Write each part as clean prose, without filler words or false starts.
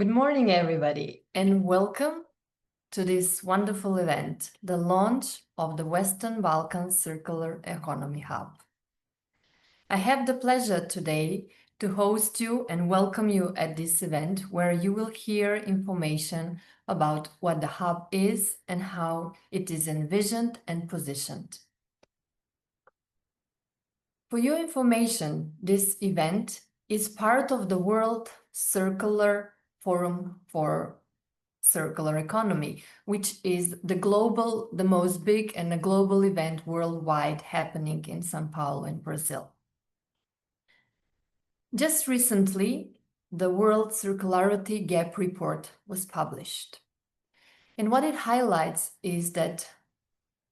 Good morning, everybody, and welcome to this wonderful event, the launch of the Western Balkans Circular Economy Hub. I have the pleasure today to host you and welcome you at this event where you will hear information about what the hub is and how it is envisioned and positioned. For your information, this event is part of the World Circular Forum for Circular Economy, which is the most big and a global event worldwide happening in São Paulo in Brazil. Just recently, the World Circularity Gap Report was published. And what it highlights is that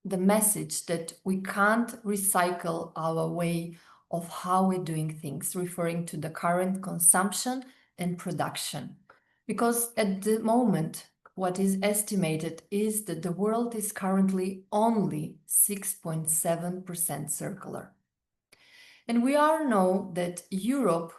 the message that we can't recycle our way of how we're doing things, referring to the current consumption and production. Because at the moment, what is estimated is that the world is currently only 6.7% circular. And we all know that Europe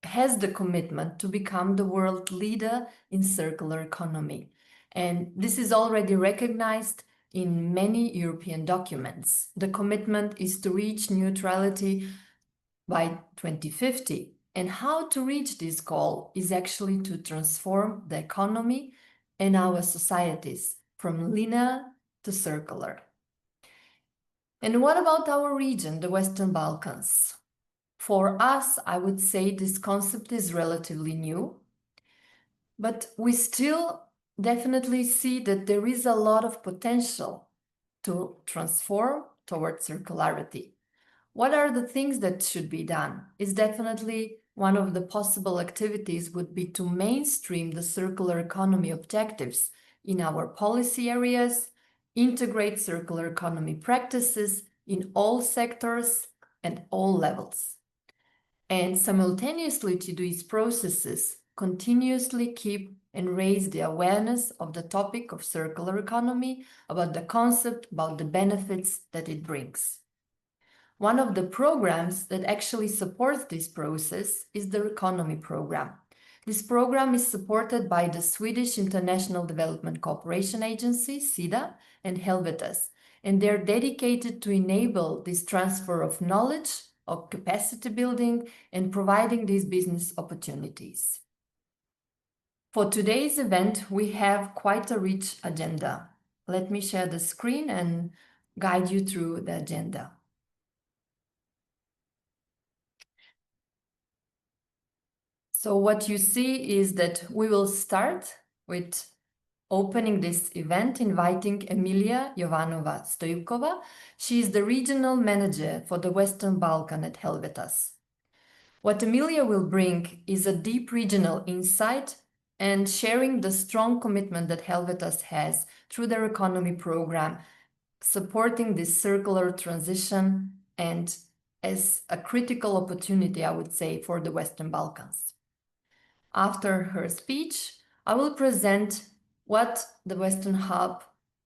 has the commitment to become the world leader in circular economy. And this is already recognized in many European documents. The commitment is to reach neutrality by 2050. And how to reach this goal is actually to transform the economy and our societies from linear to circular. And what about our region, the Western Balkans? For us, I would say this concept is relatively new, but we still definitely see that there is a lot of potential to transform towards circularity. What are the things that should be done? Is definitely one of the possible activities would be to mainstream the circular economy objectives in our policy areas, integrate circular economy practices in all sectors and all levels. And simultaneously to these processes, continuously keep and raise the awareness of the topic of circular economy, about the concept, about the benefits that it brings. One of the programs that actually supports this process is the Economy Program. This program is supported by the Swedish International Development Cooperation Agency, SIDA, and Helvetas, and they're dedicated to enable this transfer of knowledge, of capacity building, and providing these business opportunities. For today's event, we have quite a rich agenda. Let me share the screen and guide you through the agenda. So what you see is that we will start with opening this event, inviting Emilia Jovanova Stojkova. She is the regional manager for the Western Balkan at Helvetas. What Emilia will bring is a deep regional insight and sharing the strong commitment that Helvetas has through their economy program, supporting this circular transition and as a critical opportunity, I would say, for the Western Balkans. After her speech, I will present what the Western Hub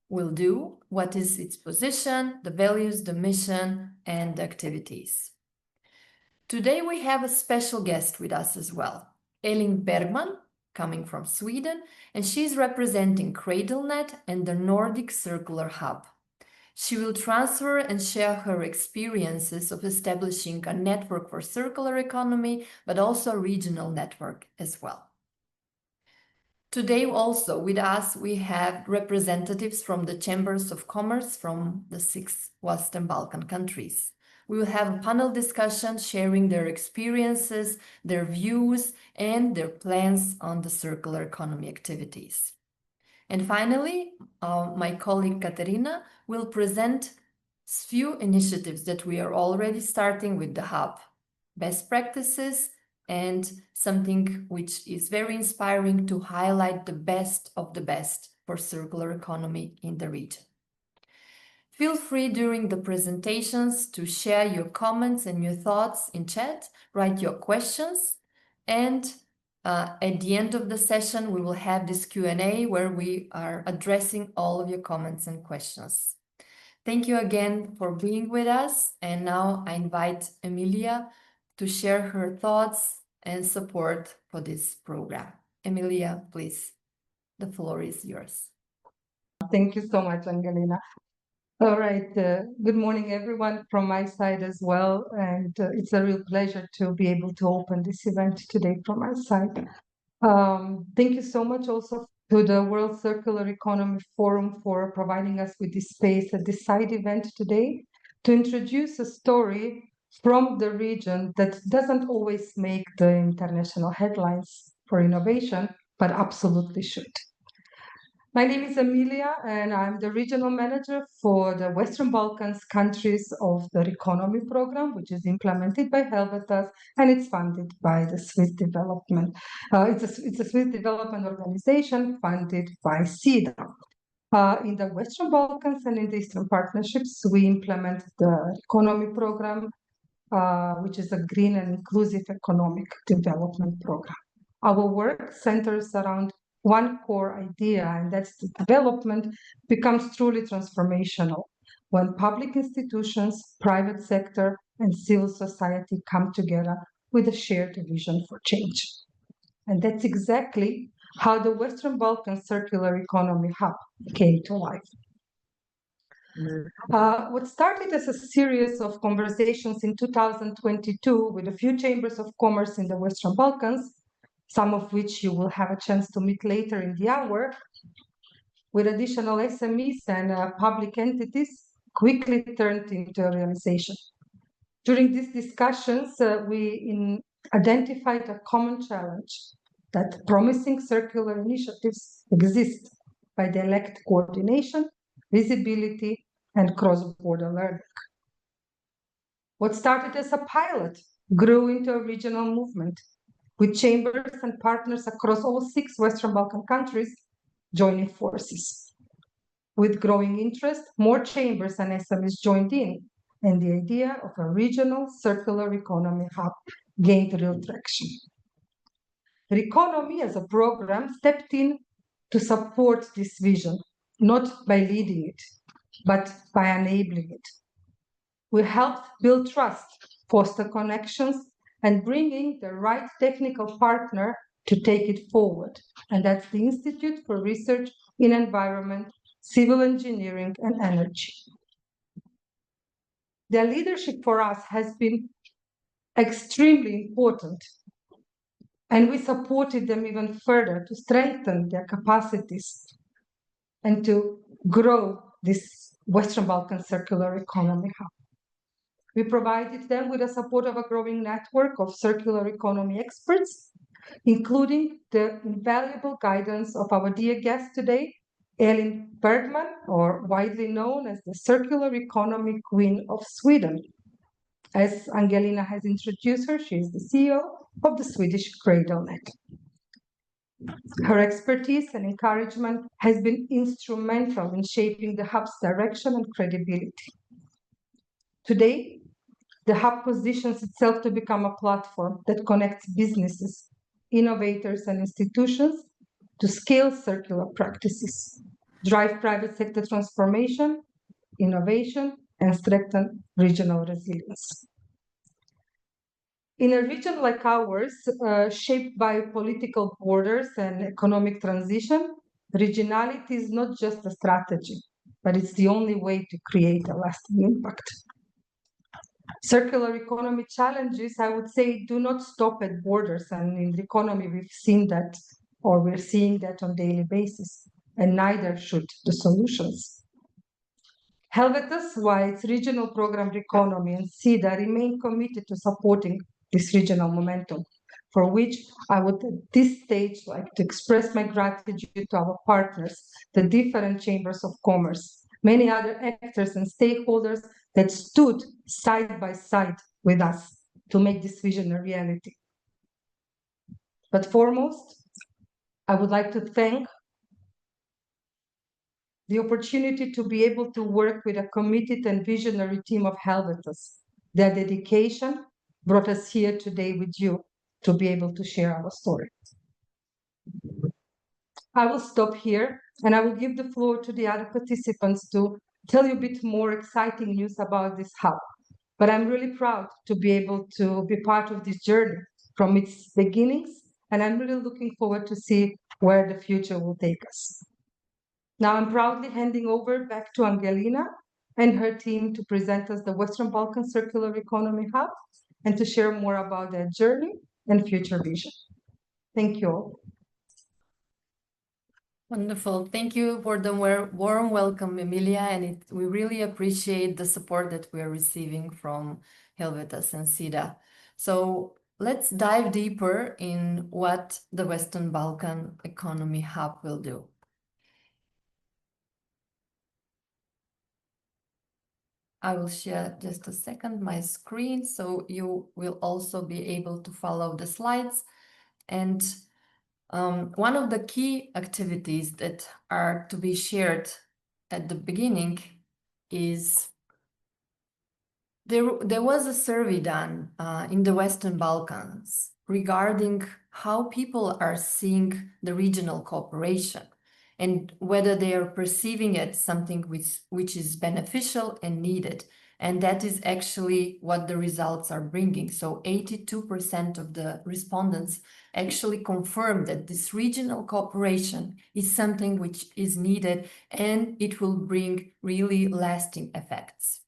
will do, what is its position, the values, the mission, and the activities. Today we have a special guest with us as well, Elin Bergman, coming from Sweden, and she's representing CradleNet and the Nordic Circular Hub. She will transfer and share her experiences of establishing a network for circular economy, but also a regional network as well. Today also with us, we have representatives from the Chambers of Commerce from the 6 Western Balkan countries. We will have a panel discussion sharing their experiences, their views, and their plans on the circular economy activities. And finally, my colleague Katerina will present few initiatives that we are already starting with the Hub, best practices, and something which is very inspiring to highlight the best of the best for circular economy in the region. Feel free during the presentations to share your comments and your thoughts in chat, write your questions, and at the end of the session, we will have this Q&A where we are addressing all of your comments and questions. Thank you again for being with us. And now I invite Emilia to share her thoughts and support for this program. Emilia, please, the floor is yours. Thank you so much, Angelina. All right. Good morning, everyone, from my side as well. And it's a real pleasure to be able to open this event today from my side. Thank you so much also to the World Circular Economy Forum for providing us with this space at this side event today to introduce a story from the region that doesn't always make the international headlines for innovation, but absolutely should. My name is Emilia, and I'm the regional manager for the Western Balkans countries of the Economy program, which is implemented by Helvetas, and it's funded by the Swiss Development. It's a Swiss Development Organization funded by SIDA. In the Western Balkans and in the Eastern Partnerships, we implement the Economy program, which is a green and inclusive economic development program. Our work centers around one core idea, and that's the development becomes truly transformational when public institutions, private sector, and civil society come together with a shared vision for change. And that's exactly how the Western Balkan Circular Economy Hub came to life. What started as a series of conversations in 2022 with a few chambers of commerce in the Western Balkans, some of which you will have a chance to meet later in the hour, with additional SMEs and public entities, quickly turned into a realization. During these discussions, we identified a common challenge that promising circular initiatives exist, by they lacked coordination, visibility, and cross-border learning. What started as a pilot grew into a regional movement, with chambers and partners across all 6 Western Balkan countries joining forces. With growing interest, more chambers and SMEs joined in, and the idea of a regional circular economy hub gained real traction. Reconomy as a program stepped in to support this vision, not by leading it, but by enabling it. We helped build trust, foster connections, and bringing the right technical partner to take it forward. And that's the Institute for Research in Environment, Civil Engineering, and Energy. Their leadership for us has been extremely important, and we supported them even further to strengthen their capacities and to grow this Western Balkan Circular Economy Hub. We provided them with the support of a growing network of circular economy experts, including the invaluable guidance of our dear guest today, Elin Bergman, or widely known as the Circular Economy Queen of Sweden. As Angelina has introduced her, she is the CEO of the Swedish CradleNet. Her expertise and encouragement has been instrumental in shaping the hub's direction and credibility. Today, the hub positions itself to become a platform that connects businesses, innovators, and institutions to scale circular practices, drive private sector transformation, innovation, and strengthen regional resilience. In a region like ours, shaped by political borders and economic transition, regionality is not just a strategy, but it's the only way to create a lasting impact. Circular economy challenges, I would say, do not stop at borders. And in the economy, we've seen that, or we're seeing that on a daily basis, and neither should the solutions. Helvetas, via its regional program Reconomy and SIDA, remain committed to supporting this regional momentum, for which I would at this stage like to express my gratitude to our partners, the different chambers of commerce, many other actors and stakeholders that stood side by side with us to make this vision a reality. But foremost, I would like to thank the opportunity to be able to work with a committed and visionary team of Helvetas. Their dedication brought us here today with you to be able to share our story. I will stop here and I will give the floor to the other participants to tell you a bit more exciting news about this hub. But I'm really proud to be able to be part of this journey from its beginnings And I'm really looking forward to see where the future will take us. Now I'm proudly handing over back to Angelina and her team to present us the Western Balkan Circular Economy Hub and to share more about their journey and future vision. Thank you all. Wonderful. Thank you for the warm welcome, Emilia, and we really appreciate the support that we are receiving from Helvetas and SIDA. So let's dive deeper in what the Western Balkan Economy Hub will do. I will share just a second my screen so you will also be able to follow the slides. And one of the key activities that are to be shared at the beginning is there was a survey done in the Western Balkans regarding how people are seeing the regional cooperation and whether they are perceiving it something which is beneficial and needed. And that is actually what the results are bringing. So 82% of the respondents actually confirm that this regional cooperation is something which is needed and it will bring really lasting effects.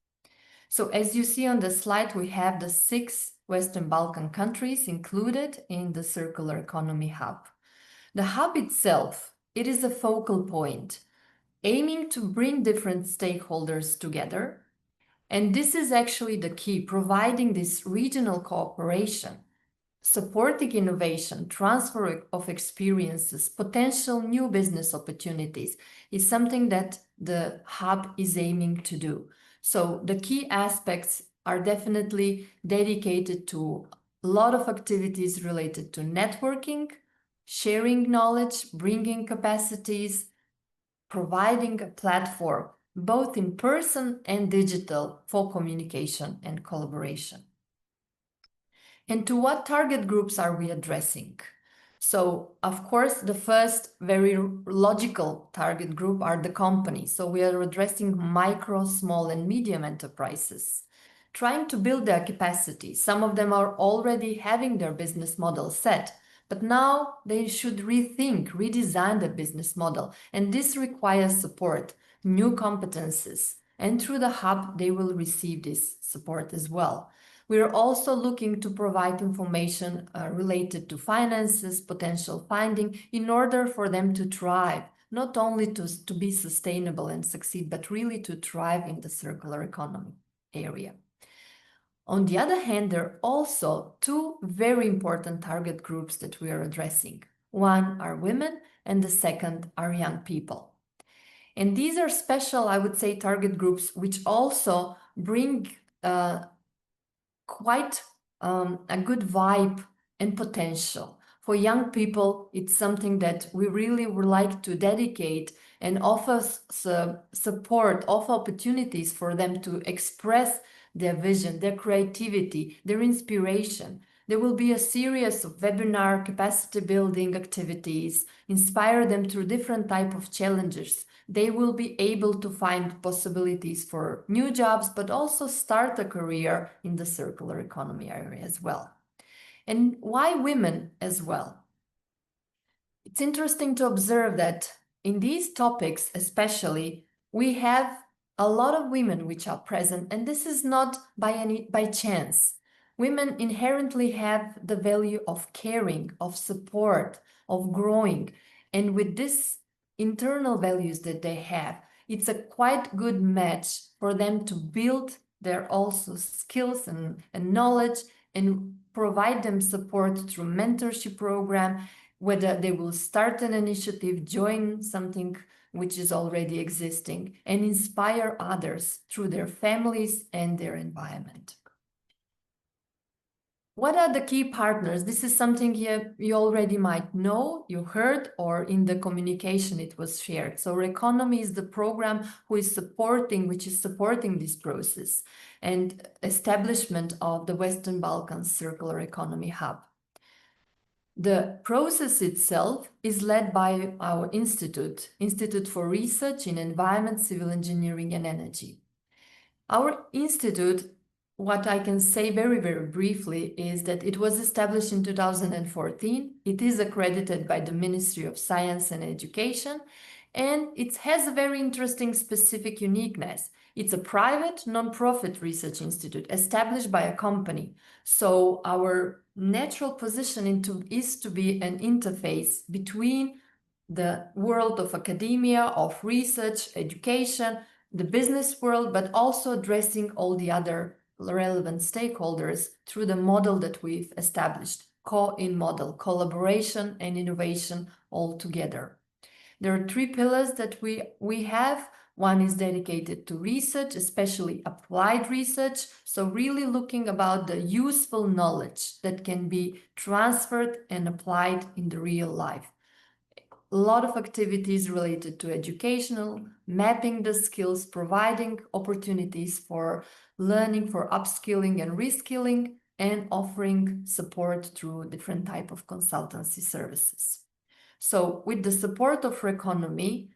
So as you see on the slide, we have the 6 Western Balkan countries included in the Circular Economy Hub. The hub itself, it is a focal point, aiming to bring different stakeholders together. And this is actually the key, providing this regional cooperation, supporting innovation, transfer of experiences, potential new business opportunities is something that the hub is aiming to do. So the key aspects are definitely dedicated to a lot of activities related to networking, sharing knowledge, bringing capacities, providing a platform, both in person and digital, for communication and collaboration. And to what target groups are we addressing? So, of course, the first very logical target group are the companies. So we are addressing micro, small, and medium enterprises, trying to build their capacity. Some of them are already having their business model set, but now they should rethink, redesign the business model. And this requires support, new competences. And through the hub, they will receive this support as well. We are also looking to provide information related to finances, potential funding, in order for them to thrive, not only to be sustainable and succeed, but really to thrive in the circular economy area. On the other hand, there are also 2 very important target groups that we are addressing. One are women, and the second are young people. And these are special, I would say, target groups, which also bring quite a good vibe and potential. For young people, it's something that we really would like to dedicate and offer support, offer opportunities for them to express their vision, their creativity, their inspiration. There will be a series of webinar capacity building activities, inspire them through different types of challenges. They will be able to find possibilities for new jobs, but also start a career in the circular economy area as well. And why women as well? It's interesting to observe that in these topics, especially, we have a lot of women which are present, and this is not by chance. Women inherently have the value of caring, of support, of growing, and with this internal values that they have, it's a quite good match for them to build their also skills and knowledge and provide them support through mentorship program, whether they will start an initiative, join something which is already existing, and inspire others through their families and their environment. What are the key partners? This is something you already might know, you heard, or in the communication it was shared. So Reconomy is the program which is supporting this process and establishment of the Western Balkans Circular Economy Hub. The process itself is led by our Institute for Research in Environment, Civil Engineering and Energy. Our institute what I can say very, very briefly is that it was established in 2014. It is accredited by the Ministry of Science and Education, and it has a very interesting specific uniqueness. It's a private, non-profit research institute established by a company. So our natural position is to be an interface between the world of academia, of research, education, the business world, but also addressing all the other relevant stakeholders through the model that we've established, co-in model, collaboration and innovation all together. There are three pillars that we have. One is dedicated to research, especially applied research. So really looking about the useful knowledge that can be transferred and applied in the real life. A lot of activities related to educational, mapping the skills, providing opportunities for learning, for upskilling and reskilling, and offering support through different type of consultancy services. So with the support of Reconomy,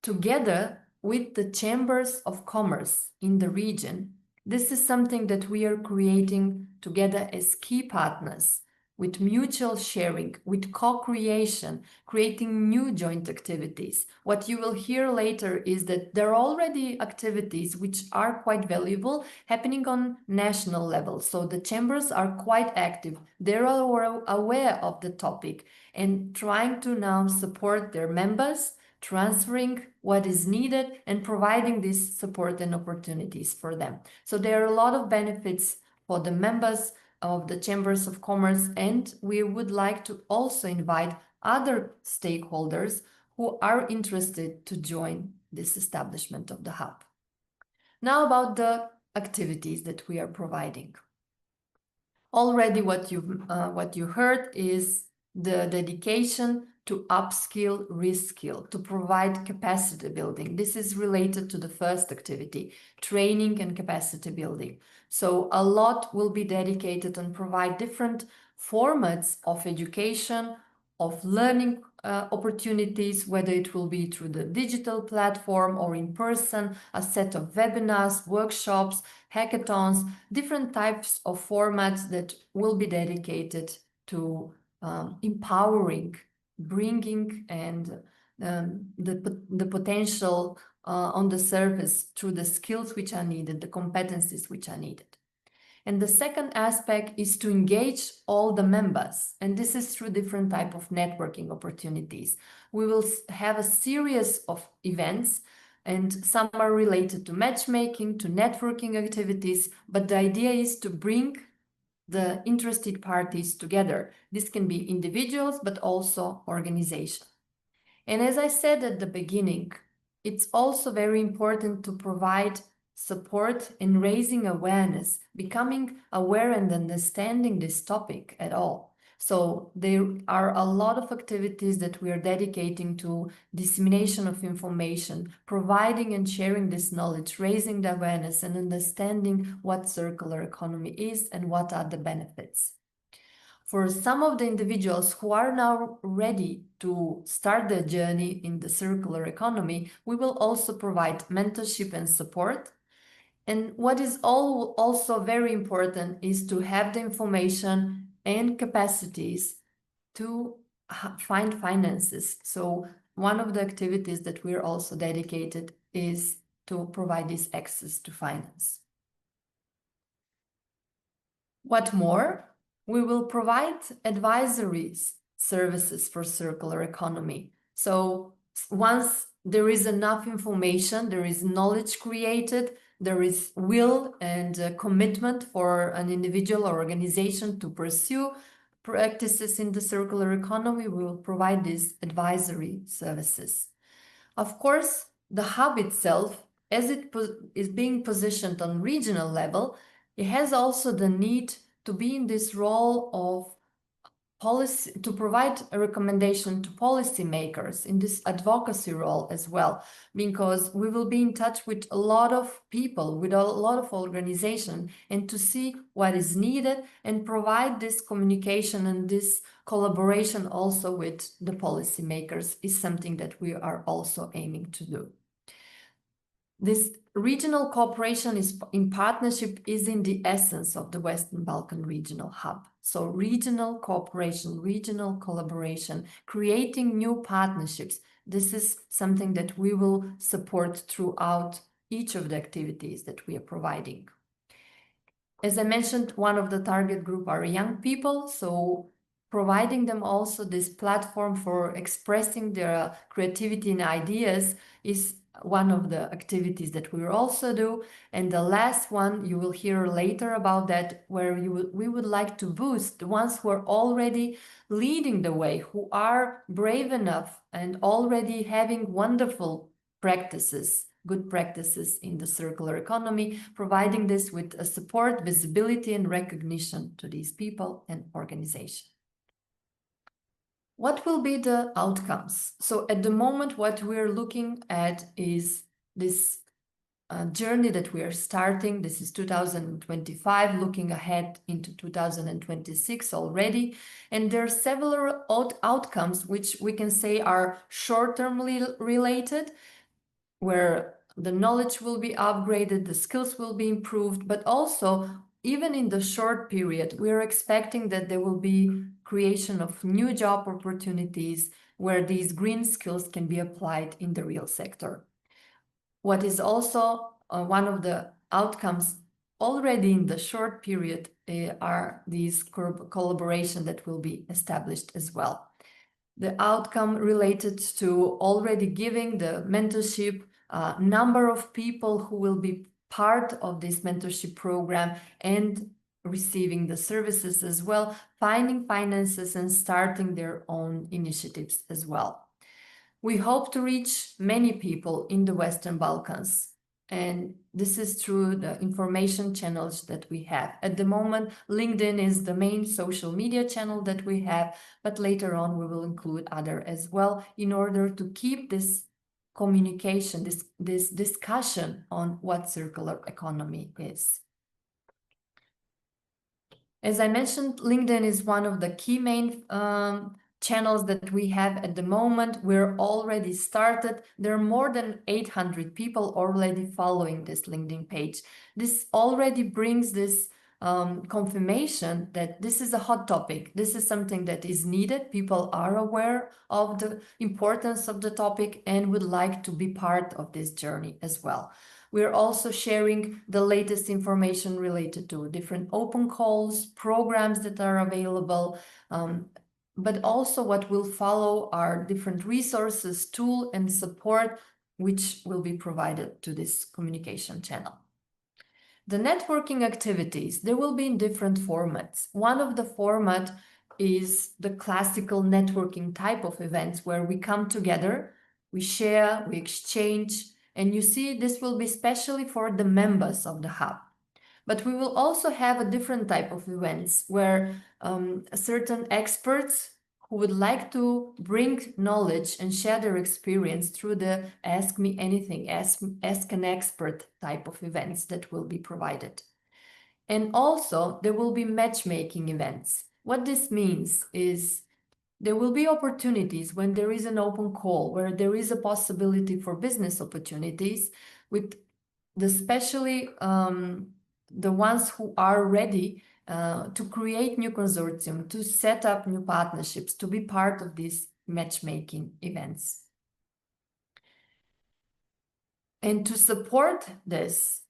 together with the chambers of commerce in the region, this is something that we are creating together as key partners, with mutual sharing, with co-creation, creating new joint activities. What you will hear later is that there are already activities which are quite valuable happening on national level. So the chambers are quite active. They're aware of the topic and trying to now support their members, transferring what is needed and providing this support and opportunities for them. So there are a lot of benefits for the members of the Chambers of Commerce, and we would like to also invite other stakeholders who are interested to join this establishment of the hub. Now about the activities that we are providing. Already what you heard is the dedication to upskill, reskill, to provide capacity building. This is related to the first activity, training and capacity building. So a lot will be dedicated and provide different formats of education, of learning opportunities, whether it will be through the digital platform or in person, a set of webinars, workshops, hackathons, different types of formats that will be dedicated to empowering, bringing and the potential on the surface through the skills which are needed, the competencies which are needed. And the second aspect is to engage all the members. And this is through different type of networking opportunities. We will have a series of events, and some are related to matchmaking, to networking activities, but the idea is to bring the interested parties together. This can be individuals, but also organizations. And as I said at the beginning, it's also very important to provide support in raising awareness, becoming aware and understanding this topic at all. So there are a lot of activities that we are dedicating to dissemination of information, providing and sharing this knowledge, raising the awareness and understanding what circular economy is and what are the benefits. For some of the individuals who are now ready to start their journey in the circular economy, we will also provide mentorship and support. And what is also very important is to have the information and capacities to find finances. So one of the activities that we're also dedicated is to provide this access to finance. What more? We will provide advisory services for circular economy. So once there is enough information, there is knowledge created, there is will and commitment for an individual or organization to pursue practices in the circular economy, we will provide these advisory services. Of course, the hub itself, as it is being positioned on regional level, it has also the need to be in this role of policy, to provide a recommendation to policymakers in this advocacy role as well, because we will be in touch with a lot of people, with a lot of organizations, and to see what is needed and provide this communication and this collaboration also with the policymakers is something that we are also aiming to do. This regional cooperation in partnership is in the essence of the Western Balkan Regional Hub. So regional cooperation, regional collaboration, creating new partnerships. This is something that we will support throughout each of the activities that we are providing. As I mentioned, one of the target group are young people, so providing them also this platform for expressing their creativity and ideas is one of the activities that we will also do. And the last one, you will hear later about that, where we would like to boost the ones who are already leading the way, who are brave enough and already having wonderful practices, good practices in the circular economy, providing this with a support, visibility, and recognition to these people and organizations. What will be the outcomes? So at the moment, what we're looking at is this journey that we are starting. This is 2025, looking ahead into 2026 already. And there are several outcomes which we can say are short-termly related, where the knowledge will be upgraded, the skills will be improved, but also even in the short period, we're expecting that there will be creation of new job opportunities where these green skills can be applied in the real sector. What is also one of the outcomes already in the short period are these collaboration that will be established as well. The outcome related to already giving the mentorship, number of people who will be part of this mentorship program and receiving the services as well, finding finances and starting their own initiatives as well. We hope to reach many people in the Western Balkans, and this is through the information channels that we have. At the moment, LinkedIn is the main social media channel that we have, but later on we will include other as well in order to keep this communication, this discussion on what circular economy is. As I mentioned, LinkedIn is one of the key main channels that we have at the moment. We're already started. There are more than 800 people already following this LinkedIn page. This already brings this confirmation that this is a hot topic. This is something that is needed. People are aware of the importance of the topic and would like to be part of this journey as well. We're also sharing the latest information related to different open calls, programs that are available, but also what will follow are different resources, tool, and support which will be provided to this communication channel. The networking activities, they will be in different formats. One of the format is the classical networking type of events where we come together, we share, we exchange, and you see this will be especially for the members of the hub. But we will also have a different type of events where certain experts who would like to bring knowledge and share their experience through the Ask Me Anything, Ask an Expert type of events that will be provided. And also there will be matchmaking events. What this means is there will be opportunities when there is an open call, where there is a possibility for business opportunities with especially the ones who are ready to create new consortium, to set up new partnerships, to be part of these matchmaking events. And to support this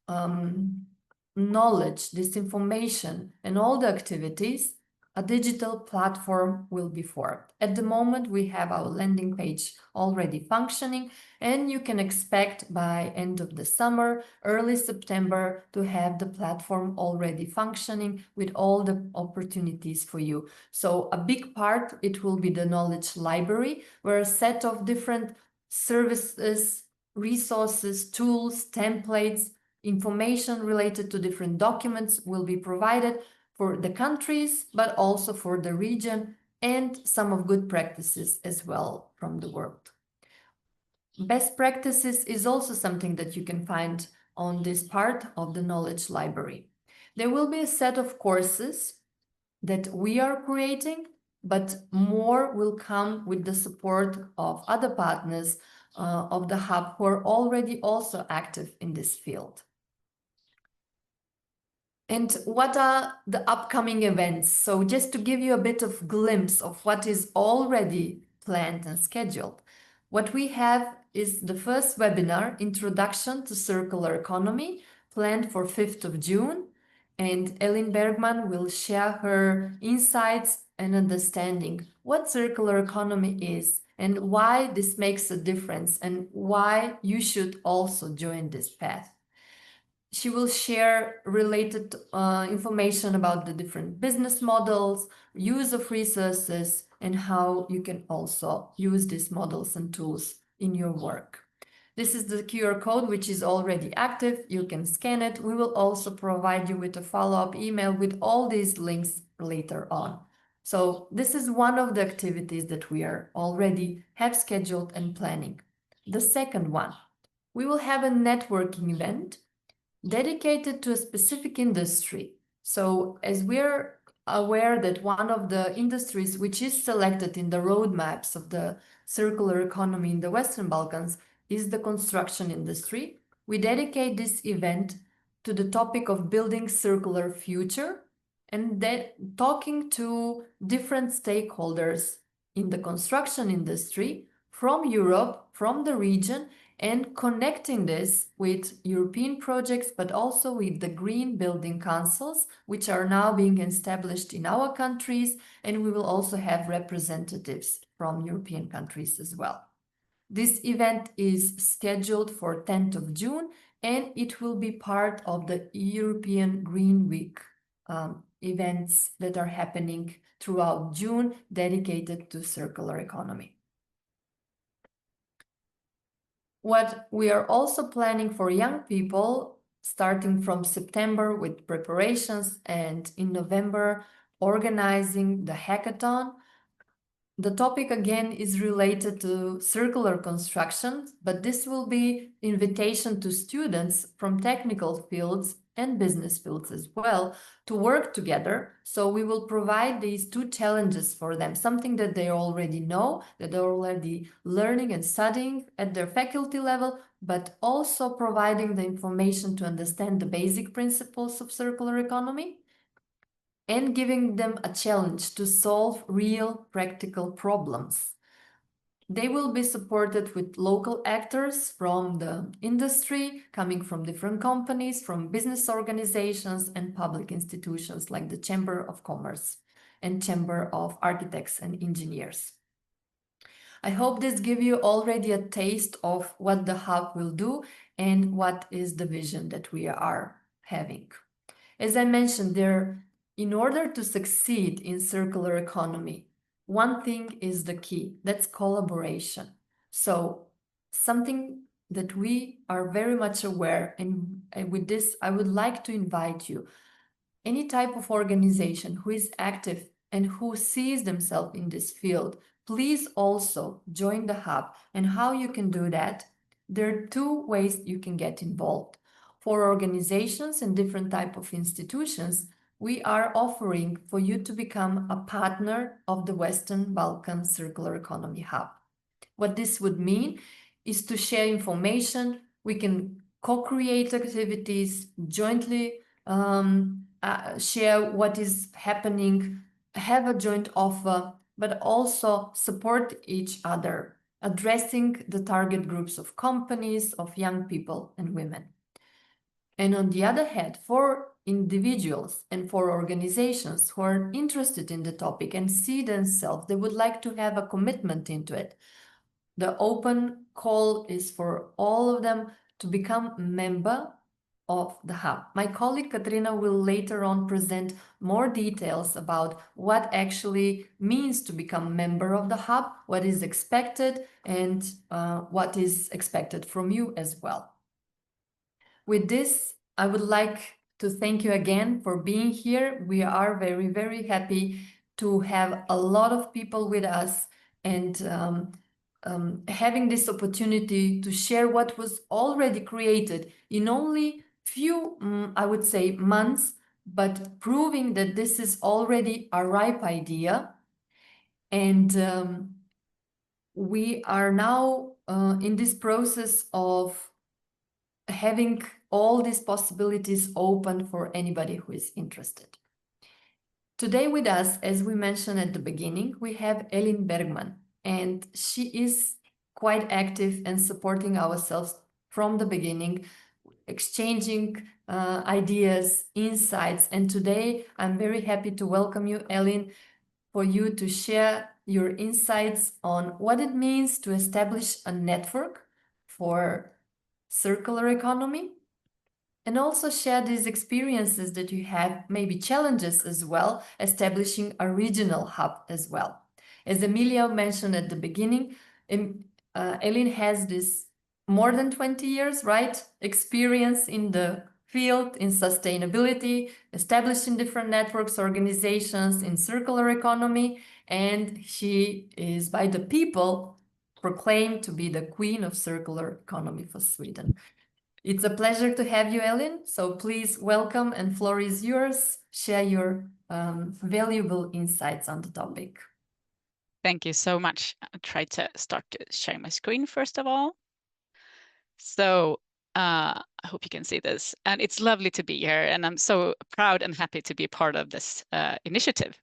knowledge, this information, and all the activities, a digital platform will be formed. At the moment, we have our landing page already functioning, and you can expect by end of the summer, early September, to have the platform already functioning with all the opportunities for you. So a big part, it will be the knowledge library, where a set of different services, resources, tools, templates, information related to different documents will be provided for the countries, but also for the region, and some of good practices as well from the world. Best practices is also something that you can find on this part of the knowledge library. There will be a set of courses that we are creating, but more will come with the support of other partners of the hub who are already also active in this field. And what are the upcoming events? So just to give you a bit of glimpse of what is already planned and scheduled, what we have is the first webinar, Introduction to Circular Economy, planned for 5th of June. And Elin Bergman will share her insights and understanding what circular economy is and why this makes a difference and why you should also join this path. She will share related information about the different business models, use of resources, and how you can also use these models and tools in your work. This is the QR code, which is already active. You can scan it. We will also provide you with a follow-up email with all these links later on. So this is one of the activities that we are already have scheduled and planning. The second one, we will have a networking event dedicated to a specific industry. So as we're aware that one of the industries which is selected in the roadmaps of the circular economy in the Western Balkans is the construction industry, we dedicate this event to the topic of building circular future and talking to different stakeholders in the construction industry from Europe, from the region, and connecting this with European projects, but also with the green building councils, which are now being established in our countries, and we will also have representatives from European countries as well. This event is scheduled for 10th of June, and it will be part of the European Green Week events that are happening throughout June, dedicated to circular economy. What we are also planning for young people, starting from September with preparations and in November, organizing the hackathon. The topic again is related to circular construction, but this will be invitation to students from technical fields and business fields as well to work together. So we will provide these two challenges for them, something that they already know, that they're already learning and studying at their faculty level, but also providing the information to understand the basic principles of circular economy and giving them a challenge to solve real practical problems. They will be supported with local actors from the industry, coming from different companies, from business organizations and public institutions like the Chamber of Commerce and Chamber of Architects and Engineers. I hope this gives you already a taste of what the hub will do and what is the vision that we are having. As I mentioned, in order to succeed in circular economy, one thing is the key, that's collaboration. So something that we are very much aware, and with this, I would like to invite you, any type of organization who is active and who sees themselves in this field, please also join the hub. And how you can do that? There are two ways you can get involved. For organizations and different type of institutions, we are offering for you to become a partner of the Western Balkan Circular Economy Hub. What this would mean is to share information. We can co-create activities, jointly share what is happening, have a joint offer, but also support each other, addressing the target groups of companies, of young people and women. And on the other hand, for individuals and for organizations who are interested in the topic and see themselves, they would like to have a commitment into it. The open call is for all of them to become a member of the hub. My colleague Katrina will later on present more details about what actually means to become a member of the hub, what is expected, and what is expected from you as well. With this, I would like to thank you again for being here. We are very, very happy to have a lot of people with us and having this opportunity to share what was already created in only few, I would say, months, but proving that this is already a ripe idea. And we are now in this process of having all these possibilities open for anybody who is interested. Today with us, as we mentioned at the beginning, we have Elin Bergman, and she is quite active and supporting ourselves from the beginning, exchanging ideas, insights. And today I'm very happy to welcome you, Elin, for you to share your insights on what it means to establish a network for circular economy, and also share these experiences that you have, maybe challenges as well, establishing a regional hub as well. As Emilia mentioned at the beginning, Elin has this more than 20 years, right, experience in the field in sustainability, establishing different networks, organizations in circular economy, and she is by the people proclaimed to be the queen of circular economy for Sweden. It's a pleasure to have you, Elin. So please welcome, and floor is yours. Share your valuable insights on the topic. Thank you so much. I'll try to start to share my screen first of all. So I hope you can see this. And it's lovely to be here. And I'm so proud and happy to be a part of this initiative.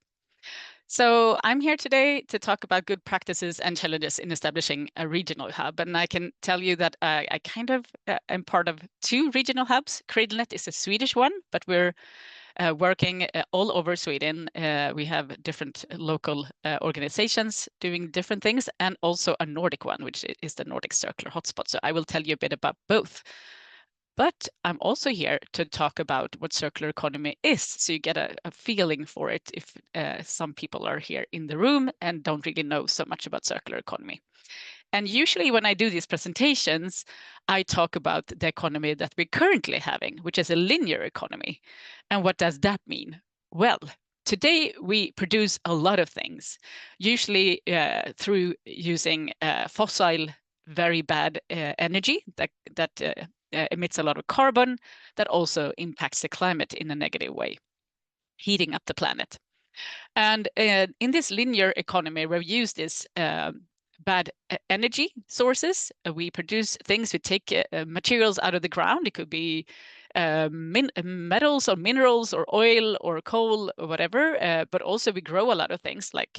So I'm here today to talk about good practices and challenges in establishing a regional hub. And I can tell you that I kind of am part of two regional hubs. CradleNet is a Swedish one, but we're working all over Sweden. We have different local organizations doing different things, and also a Nordic one, which is the Nordic Circular Hotspot. So I will tell you a bit about both. But I'm also here to talk about what circular economy is, so you get a feeling for it if some people are here in the room and don't really know so much about circular economy. And usually when I do these presentations, I talk about the economy that we're currently having, which is a linear economy. And what does that mean? Well, today we produce a lot of things, usually through using fossil, very bad energy that emits a lot of carbon, that also impacts the climate in a negative way, heating up the planet. And in this linear economy, we use this bad energy sources. We produce things, we take materials out of the ground. It could be metals or minerals or oil or coal or whatever, but also we grow a lot of things like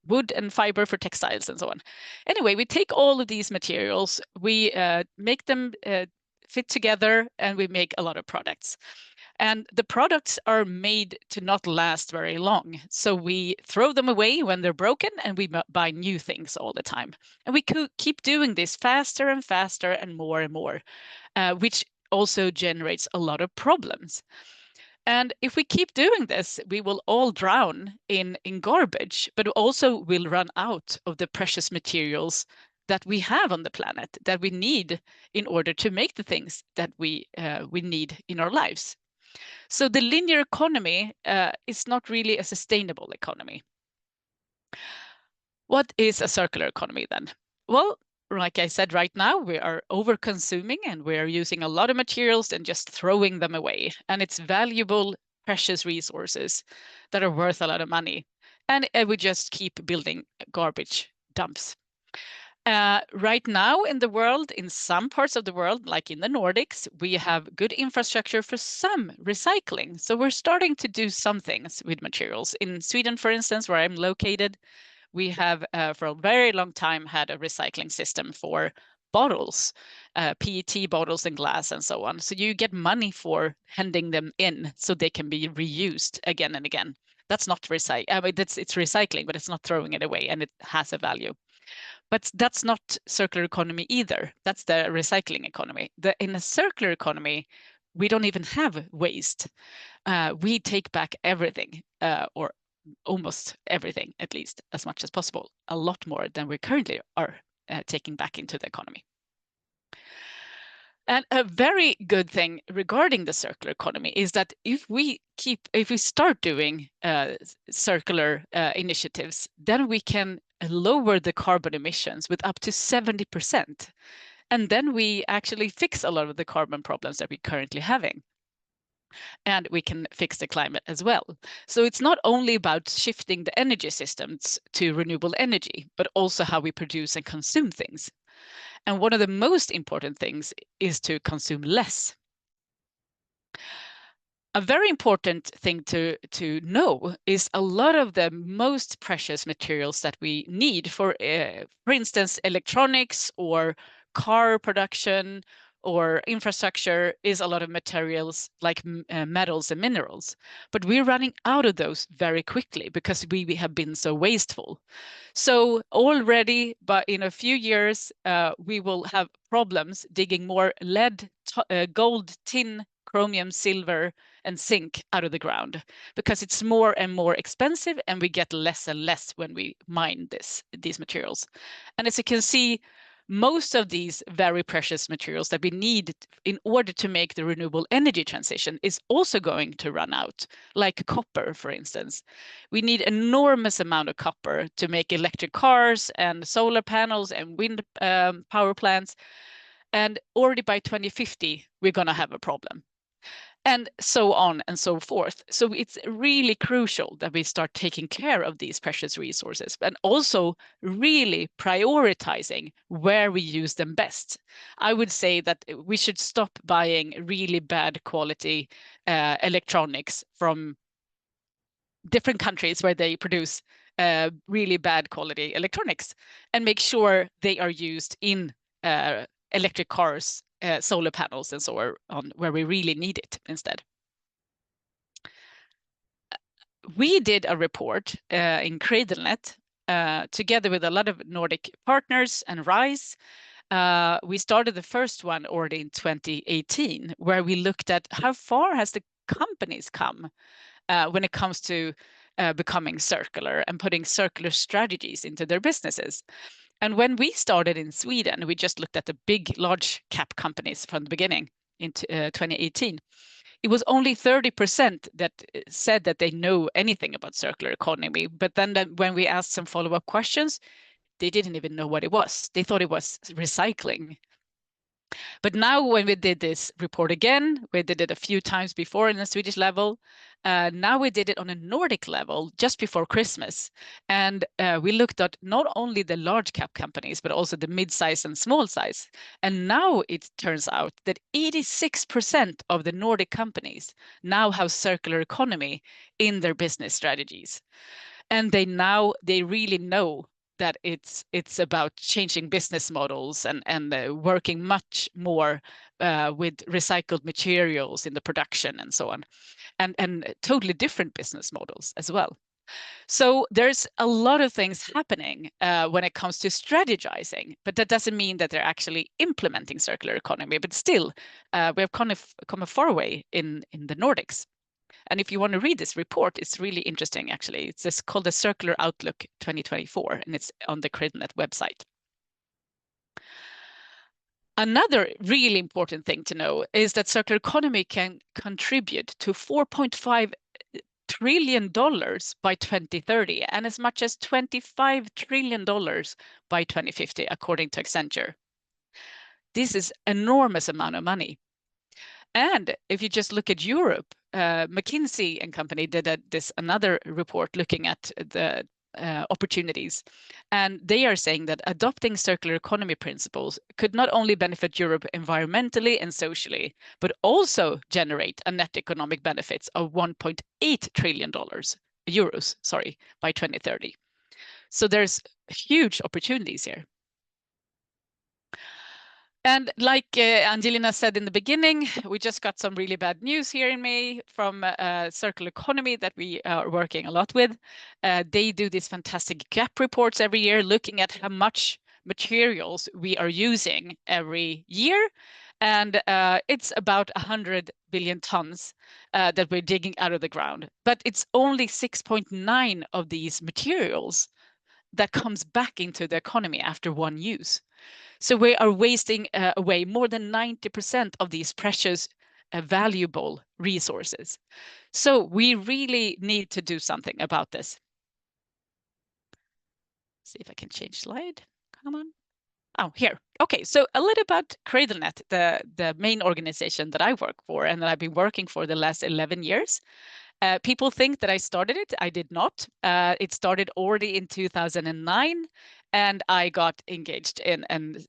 wood and fiber for textiles and so on. Anyway, we take all of these materials, we make them fit together, and we make a lot of products. And the products are made to not last very long. So we throw them away when they're broken, and we buy new things all the time. And we could keep doing this faster and faster and more, which also generates a lot of problems. And if we keep doing this, we will all drown in garbage, but also will run out of the precious materials that we have on the planet, that we need in order to make the things that we need in our lives. So the linear economy is not really a sustainable economy. What is a circular economy then? Well, like I said, right now we are over-consuming and we are using a lot of materials and just throwing them away. And it's valuable, precious resources that are worth a lot of money. And we just keep building garbage dumps. Right now in the world, in some parts of the world, like in the Nordics, we have good infrastructure for some recycling. So we're starting to do some things with materials. In Sweden, for instance, where I'm located, we have for a very long time had a recycling system for bottles, PET bottles and glass and so on. So you get money for handing them in so they can be reused again and again. That's not recycling. I mean, it's recycling, but it's not throwing it away, and it has a value. But that's not circular economy either. That's the recycling economy. In a circular economy, we don't even have waste. We take back everything, or almost everything, at least as much as possible, a lot more than we currently are taking back into the economy. And a very good thing regarding the circular economy is that if we start doing circular initiatives, then we can lower the carbon emissions with up to 70%. And then we actually fix a lot of the carbon problems that we're currently having. and we can fix the climate as well. So it's not only about shifting the energy systems to renewable energy, but also how we produce and consume things. And one of the most important things is to consume less. A very important thing to know is a lot of the most precious materials that we need for instance, electronics or car production or infrastructure is a lot of materials like metals and minerals. But we're running out of those very quickly because we have been so wasteful. So already, but in a few years, we will have problems digging more lead, gold, tin, chromium, silver, and zinc out of the ground because it's more and more expensive and we get less and less when we mine these materials. And as you can see, most of these very precious materials that we need in order to make the renewable energy transition is also going to run out, like copper, for instance. We need enormous amount of copper to make electric cars and solar panels and wind power plants. And already by 2050, we're going to have a problem. And so on and so forth. So it's really crucial that we start taking care of these precious resources and also really prioritizing where we use them best. I would say that we should stop buying really bad quality electronics from different countries where they produce really bad quality electronics and make sure they are used in electric cars, solar panels, and so on, where we really need it instead. We did a report in CradleNet together with a lot of Nordic partners and RISE. We started the first one already in 2018, where we looked at how far has the companies come when it comes to becoming circular and putting circular strategies into their businesses. And when we started in Sweden, we just looked at the big, large cap companies from the beginning in 2018. It was only 30% that said that they know anything about circular economy. But then when we asked some follow-up questions, they didn't even know what it was. They thought it was recycling. But now when we did this report again, we did it a few times before in the Swedish level. Now we did it on a Nordic level just before Christmas. And we looked at not only the large cap companies, but also the mid-size and small size. And now it turns out that 86% of the Nordic companies now have circular economy in their business strategies. And they really know that it's about changing business models and working much more with recycled materials in the production and so on, and totally different business models as well. So there's a lot of things happening when it comes to strategizing, but that doesn't mean that they're actually implementing circular economy. But still, we have kind of come a far way in the Nordics. And if you want to read this report, it's really interesting, actually. It's called the Circular Outlook 2024, and it's on the CradleNet website. Another really important thing to know is that circular economy can contribute to $4.5 trillion by 2030 and as much as $25 trillion by 2050, according to Accenture. This is enormous amount of money. And if you just look at Europe, McKinsey and company did another report looking at the opportunities. And they are saying that adopting circular economy principles could not only benefit Europe environmentally and socially, but also generate a net economic benefits of $1.8 trillion euros, by 2030. So there's huge opportunities here. And like Angelina said in the beginning, we just got some really bad news here in May from Circular Economy that we are working a lot with. They do these fantastic gap reports every year, looking at how much materials we are using every year. And it's about 100 billion tons that we're digging out of the ground. But it's only 6.9 of these materials that comes back into the economy after one use. So we are wasting away more than 90% of these precious, valuable resources. So we really need to do something about this. See if I can change slide. Come on. Oh, here. Okay, so a little about CradleNet, the main organization that I work for and that I've been working for the last 11 years. People think that I started it. I did not. It started already in 2009, and I got engaged in and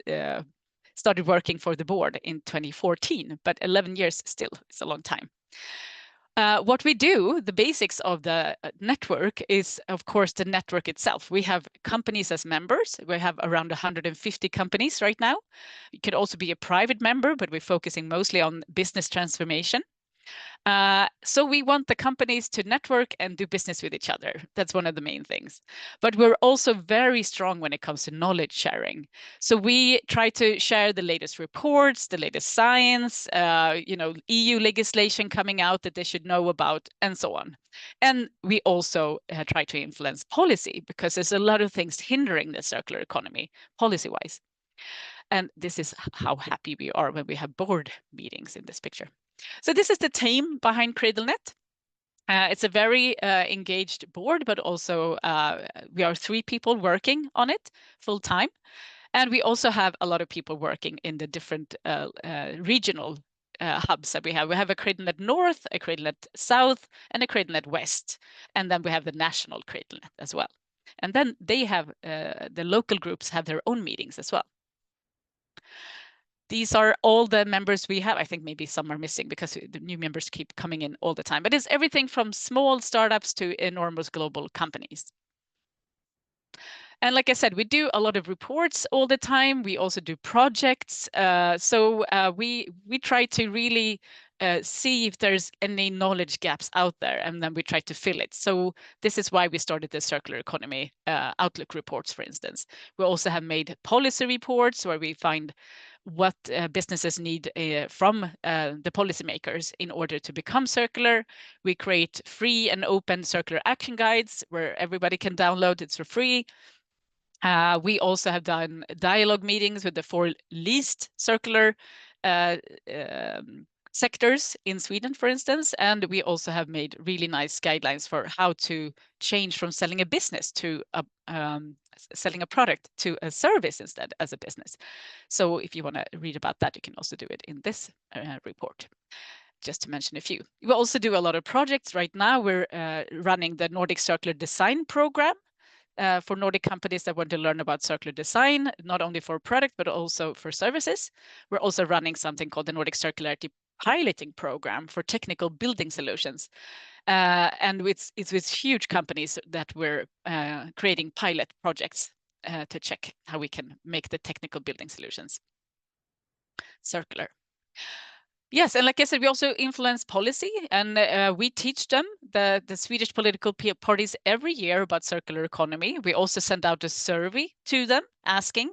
started working for the board in 2014. But 11 years still is a long time. What we do, the basics of the network is, of course, the network itself. We have companies as members. We have around 150 companies right now. You could also be a private member, but we're focusing mostly on business transformation. So we want the companies to network and do business with each other. That's one of the main things. But we're also very strong when it comes to knowledge sharing. So we try to share the latest reports, the latest science, EU legislation coming out that they should know about, and so on. And we also try to influence policy because there's a lot of things hindering the circular economy policy-wise. And this is how happy we are when we have board meetings in this picture. So this is the team behind CradleNet. It's a very engaged board, but also we are 3 people working on it full time. And we also have a lot of people working in the different regional hubs that we have. We have a CradleNet North, a CradleNet South, and a CradleNet West. And then we have the national CradleNet as well. And then they have, the local groups have their own meetings as well. These are all the members we have. I think maybe some are missing because the new members keep coming in all the time. But it's everything from small startups to enormous global companies. And like I said, we do a lot of reports all the time. We also do projects. So we try to really see if there's any knowledge gaps out there, and then we try to fill it. So this is why we started the Circular Economy Outlook reports, for instance. We also have made policy reports where we find what businesses need from the policymakers in order to become circular. We create free and open circular action guides where everybody can download. It's for free. We also have done dialogue meetings with the 4 least circular sectors in Sweden, for instance, and we also have made really nice guidelines for how to change from selling a business to selling a product to a service instead as a business. So if you want to read about that, you can also do it in this report, just to mention a few. We also do a lot of projects right now. We're running the Nordic Circular Design Program, for Nordic companies that want to learn about circular design, not only for product, but also for services. We're also running something called the Nordic Circularity Piloting Program for technical building solutions. And it's with huge companies that we're creating pilot projects to check how we can make the technical building solutions circular. Yes, and like I said, we also influence policy, and we teach them, the Swedish political parties, every year about circular economy. We also send out a survey to them asking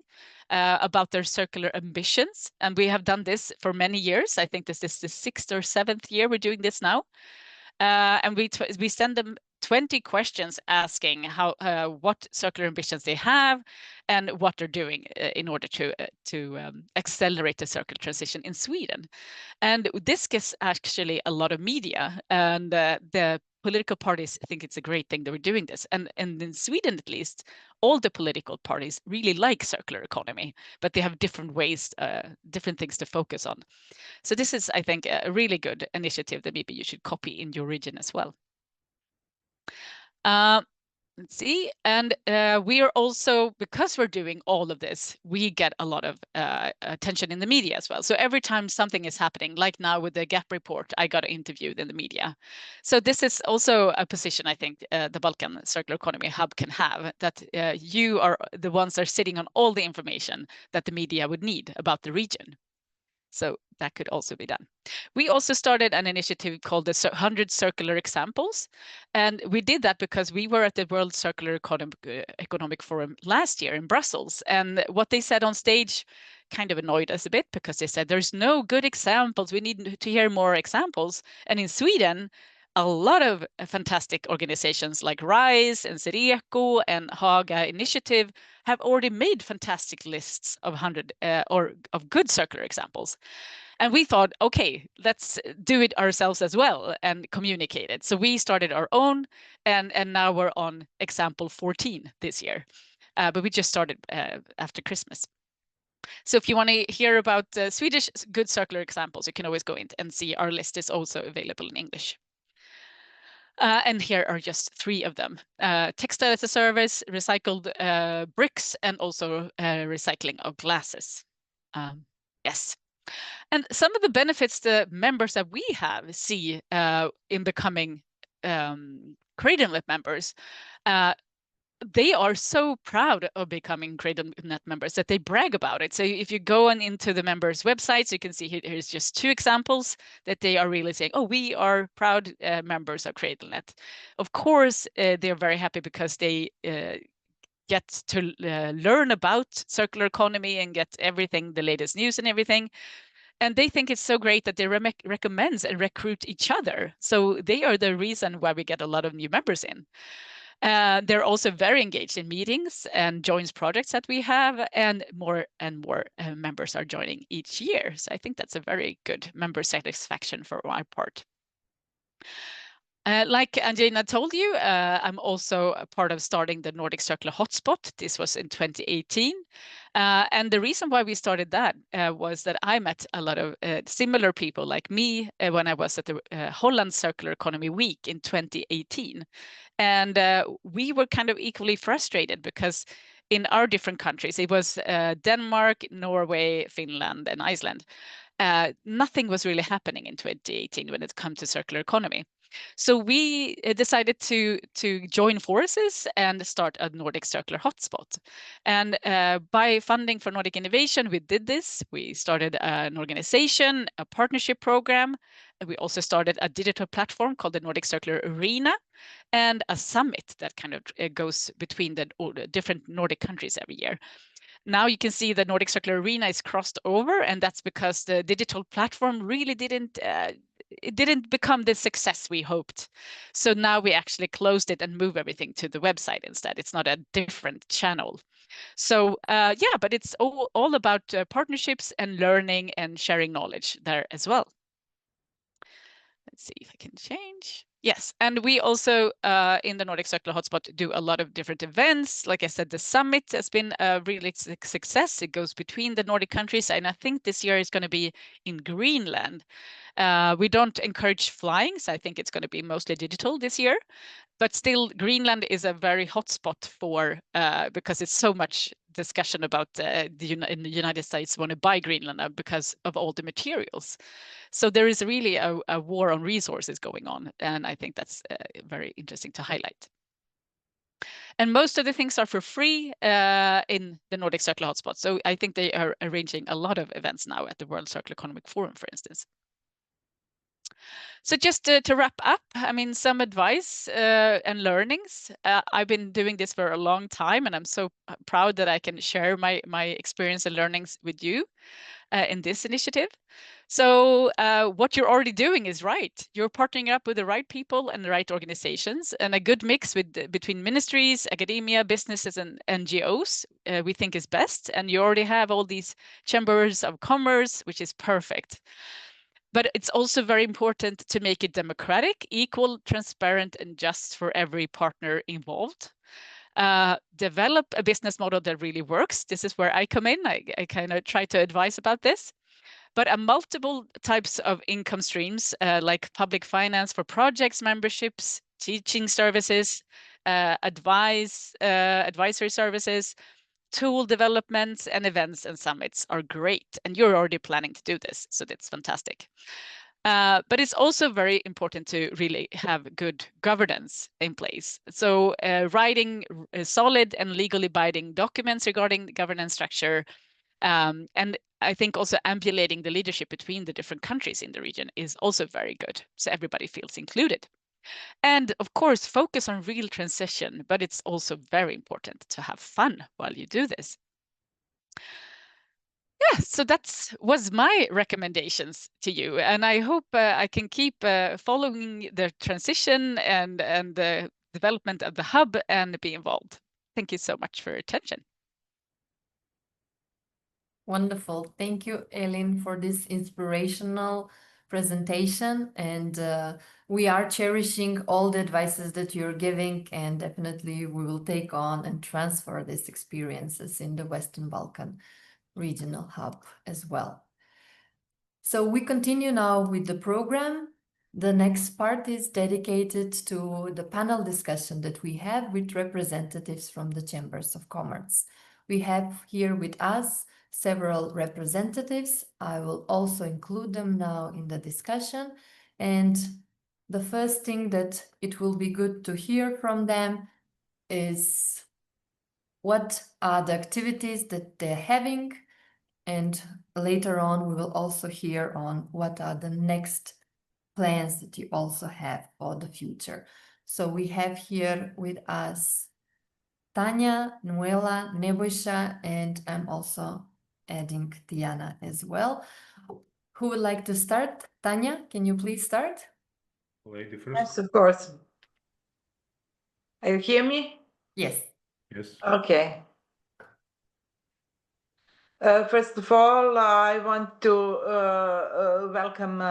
about their circular ambitions, and we have done this for many years. I think this is the 6th or 7th year we're doing this now, and we send them 20 questions asking how what circular ambitions they have and what they're doing in order to accelerate the circular transition in Sweden. And this gets actually a lot of media, and the political parties think it's a great thing that we're doing this. And in Sweden, at least, all the political parties really like circular economy, but they have different ways, different things to focus on. So this is, I think, a really good initiative that maybe you should copy in your region as well. Let's see, and we are also, because we're doing all of this, we get a lot of attention in the media as well. So every time something is happening, like now with the GAP report, I got interviewed in the media. So this is also a position I think the Balkan Circular Economy Hub can have, that you are the ones that are sitting on all the information that the media would need about the region. So that could also be done. We also started an initiative called the 100 Circular Examples. And we did that because we were at the World Circular Economic Forum last year in Brussels. And what they said on stage kind of annoyed us a bit, because they said there's no good examples. We need to hear more examples. And in Sweden, a lot of fantastic organizations like RISE and Sereko and Haga Initiative have already made fantastic lists of 100 or of good circular examples. And we thought, okay, let's do it ourselves as well and communicate it. So we started our own, and now we're on example 14 this year. But we just started after Christmas. So if you want to hear about Swedish good circular examples, you can always go in and see our list is also available in English. And here are just 3 of them. Textile as a service, recycled bricks, and also recycling of glasses. Yes. And some of the benefits the members that we have see in becoming Cradlenet members, they are so proud of becoming Cradlenet members that they brag about it. So if you go on into the members' websites, you can see here's just 2 examples that they are really saying, oh, we are proud members of Cradlenet. Of course, they're very happy because they get to learn about circular economy and get everything, the latest news and everything. And they think it's so great that they recommend and recruit each other. So they are the reason why we get a lot of new members in. They're also very engaged in meetings and joins projects that we have, and more members are joining each year. So I think that's a very good member satisfaction for our part. Like Angelina told you, I'm also a part of starting the Nordic Circular Hotspot. This was in 2018. And the reason why we started that was that I met a lot of similar people like me when I was at the Holland Circular Economy Week in 2018. And we were kind of equally frustrated because in our different countries, it was Denmark, Norway, Finland, and Iceland. Nothing was really happening in 2018 when it comes to circular economy. So we decided to join forces and start a Nordic Circular Hotspot. And by funding for Nordic Innovation, we did this. We started an organization, a partnership program. We also started a digital platform called the Nordic Circular Arena, and a summit that kind of goes between the different Nordic countries every year. Now you can see the Nordic Circular Arena is crossed over, and that's because the digital platform really didn't become the success we hoped. So now we actually closed it and move everything to the website instead. It's not a different channel. So yeah, but it's all about partnerships and learning and sharing knowledge there as well. Let's see if I can change. Yes, and we also in the Nordic Circular Hotspot do a lot of different events. Like I said, the summit has been a really success. It goes between the Nordic countries, and I think this year is going to be in Greenland. We don't encourage flying, so I think it's going to be mostly digital this year. But still, Greenland is a very hot spot for because it's so much discussion about in the United States want to buy Greenland because of all the materials. So there is really a war on resources going on, and I think that's very interesting to highlight. And most of the things are for free in the Nordic Circular Hotspot. So I think they are arranging a lot of events now at the World Circular Economic Forum, for instance. So just to wrap up, I mean, some advice and learnings. I've been doing this for a long time, and I'm so proud that I can share my experience and learnings with you in this initiative. So what you're already doing is right. You're partnering up with the right people and the right organizations, and a good mix between ministries, academia, businesses, and NGOs we think is best. And you already have all these chambers of commerce, which is perfect. But it's also very important to make it democratic, equal, transparent, and just for every partner involved. Develop a business model that really works. This is where I come in. I kind of try to advise about this. But multiple types of income streams, like public finance for projects, memberships, teaching services, advisory services, tool developments, and events and summits are great. And you're already planning to do this, so that's fantastic. But it's also very important to really have good governance in place. So writing solid and legally binding documents regarding governance structure, and I think also ambulating the leadership between the different countries in the region is also very good, so everybody feels included. And of course, focus on real transition, but it's also very important to have fun while you do this. Yeah, so that was my recommendations to you, and I hope I can keep following the transition and the development of the hub and be involved. Thank you so much for your attention. Wonderful. Thank you, Elin, for this inspirational presentation. And we are cherishing all the advices that you're giving, and definitely we will take on and transfer these experiences in the Western Balkan. regional hub as well. So we continue now with the program. The next part is dedicated to the panel discussion that we have with representatives from the Chambers of Commerce. We have here with us several representatives. I will also include them now in the discussion. And the first thing that it will be good to hear from them is what are the activities that they're having, and later on we will also hear on what are the next plans that you also have for the future. So we have here with us Tanya, Nuela, Nebojša, and I'm also adding Diana as well. Who would like to start? Tanya, can you please start? Lady first. Yes, of course. You hear me? Yes. Yes. Okay. First of all, I want to welcome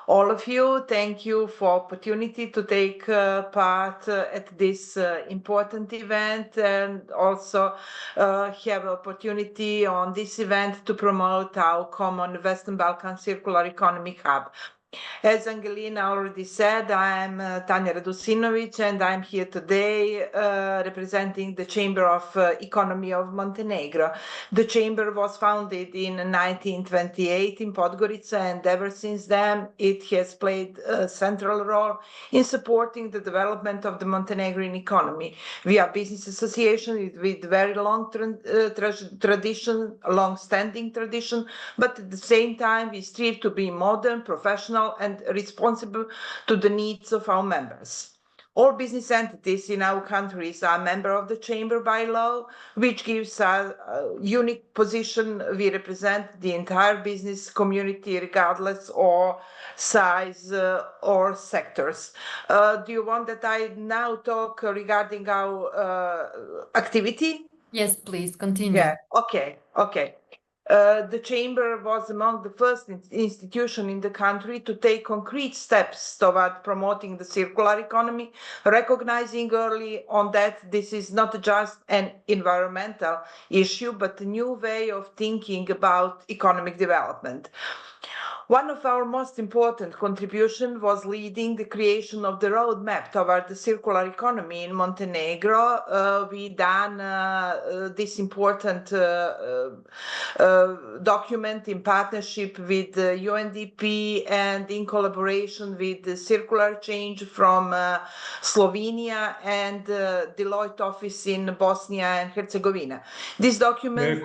all of you. Thank you for opportunity to take part at this important event, and also have opportunity on this event to promote our common Western Balkan Circular Economy Hub. As Angelina already said, I'm Tanja Radusinovic, and I'm here today representing the Chamber of Economy of Montenegro. The chamber was founded in 1928 in Podgorica, and ever since then it has played a central role in supporting the development of the Montenegrin economy. We are a business association with very long tradition, long-standing tradition, but at the same time we strive to be modern, professional, and responsible to the needs of our members. All business entities in our countries are member of the chamber by law, which gives us a unique position. We represent the entire business community regardless of size or sectors. Do you want that I now talk regarding our activity? Yes, please continue. Yeah, okay. The chamber was among the first institution in the country to take concrete steps toward promoting the circular economy, recognizing early on that this is not just an environmental issue, but a new way of thinking about economic development. One of our most important contributions was leading the creation of the roadmap toward the circular economy in Montenegro. We done this important document in partnership with UNDP and in collaboration with the Circular Change from Slovenia and Deloitte office in Bosnia and Herzegovina. This document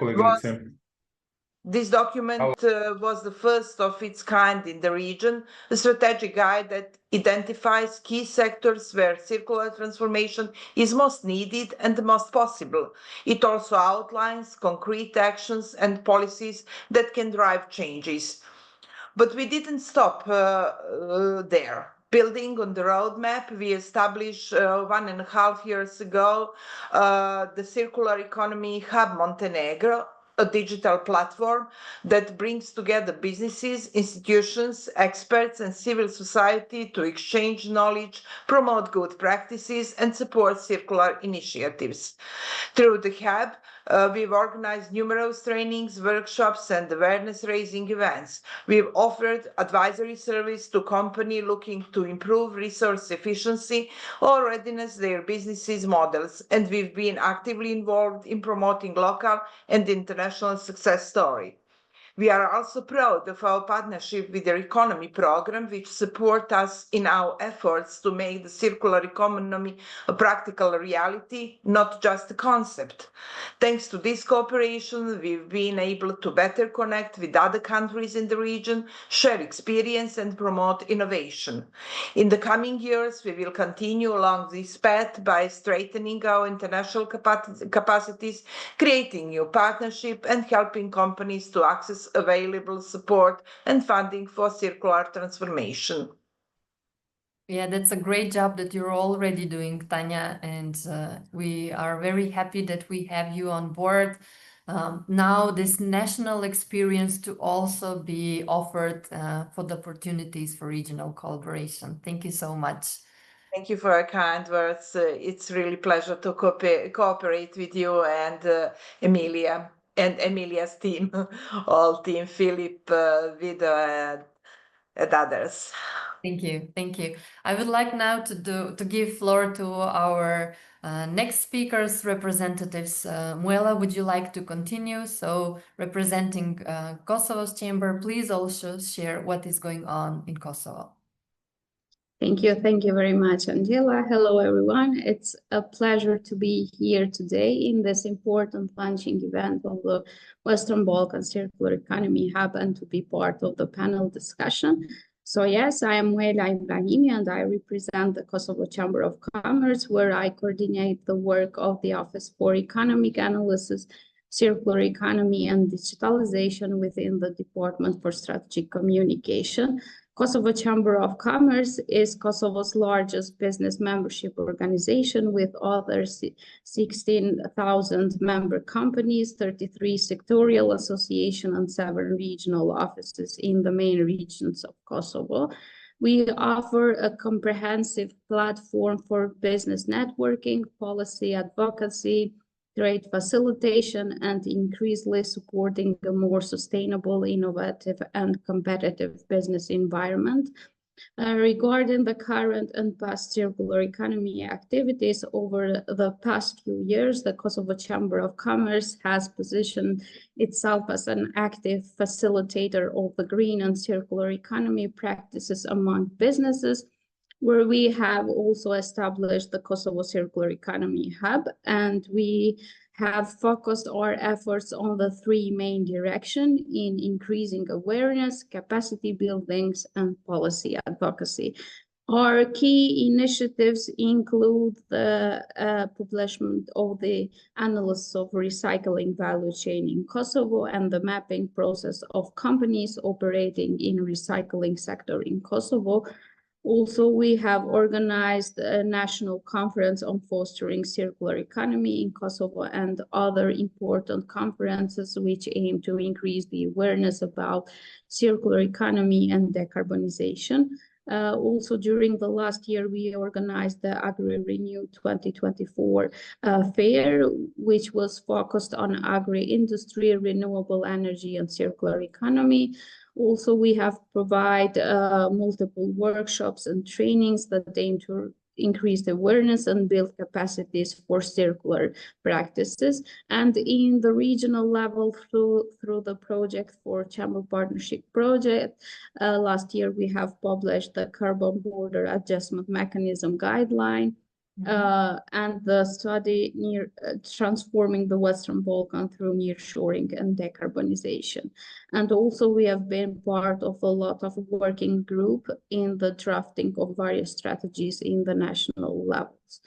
was the first of its kind in the region, a strategic guide that identifies key sectors where circular transformation is most needed and the most possible. It also outlines concrete actions and policies that can drive changes. But we didn't stop there. Building on the roadmap, we established 1.5 years ago the Circular Economy Hub Montenegro, a digital platform that brings together businesses, institutions, experts, and civil society to exchange knowledge, promote good practices, and support circular initiatives. Through the hub, we've organized numerous trainings, workshops, and awareness-raising events. We've offered advisory service to companies looking to improve resource efficiency or readiness their businesses models, and we've been actively involved in promoting local and international success stories. We are also proud of our partnership with the Economy program, which supports us in our efforts to make the circular economy a practical reality, not just a concept. Thanks to this cooperation, we've been able to better connect with other countries in the region, share experience, and promote innovation. In the coming years, we will continue along this path by strengthening our international capacities, creating new partnerships, and helping companies to access available support and funding for circular transformation. Yeah, that's a great job that you're already doing, Tanya, and we are very happy that we have you on board. Now this national experience to also be offered for the opportunities for regional collaboration. Thank you so much. Thank you for your kind words. It's really a pleasure to cooperate with you and Emilia. and Emilia's team, all team, Philip, Vido, and others. Thank you, thank you. I would like now to give floor to our next speakers, representatives. Muela, would you like to continue? So representing Kosovo's chamber, please also share what is going on in Kosovo. Thank you very much, Angela. Hello, everyone. It's a pleasure to be here today in this important launching event of the Western Balkans Circular Economy Hub and to be part of the panel discussion. So yes, I am Muela Ibrahimi and I represent the Kosovo Chamber of Commerce, where I coordinate the work of the Office for Economic Analysis, Circular Economy and Digitalization within the Department for Strategic Communication. Kosovo Chamber of Commerce is Kosovo's largest business membership organization with other 16,000 member companies, 33 sectorial associations, and 7 regional offices in the main regions of Kosovo. We offer a comprehensive platform for business networking, policy advocacy, trade facilitation, and increasingly supporting a more sustainable, innovative, and competitive business environment. Regarding the current and past circular economy activities over the past few years, the Kosovo Chamber of Commerce has positioned itself as an active facilitator of the green and circular economy practices among businesses, where we have also established the Kosovo Circular Economy Hub, and we have focused our efforts on the 3 main directions in increasing awareness, capacity buildings, and policy advocacy. Our key initiatives include the publishment of the analysis of recycling value chain in Kosovo and the mapping process of companies operating in recycling sector in Kosovo. Also, we have organized a national conference on fostering circular economy in Kosovo and other important conferences which aim to increase the awareness about circular economy and decarbonization. Also, during the last year, we organized the Agri-Renew 2024 fair, which was focused on agri-industry, renewable energy, and circular economy. Also, we have provided multiple workshops and trainings that aim to increase awareness and build capacities for circular practices. And in the regional level, through the project for Chamber Partnership Project, last year we have published the Carbon Border Adjustment Mechanism Guideline, and the study transforming the Western Balkans through nearshoring and decarbonization. And also we have been part of a lot of working group in the drafting of various strategies in the national levels.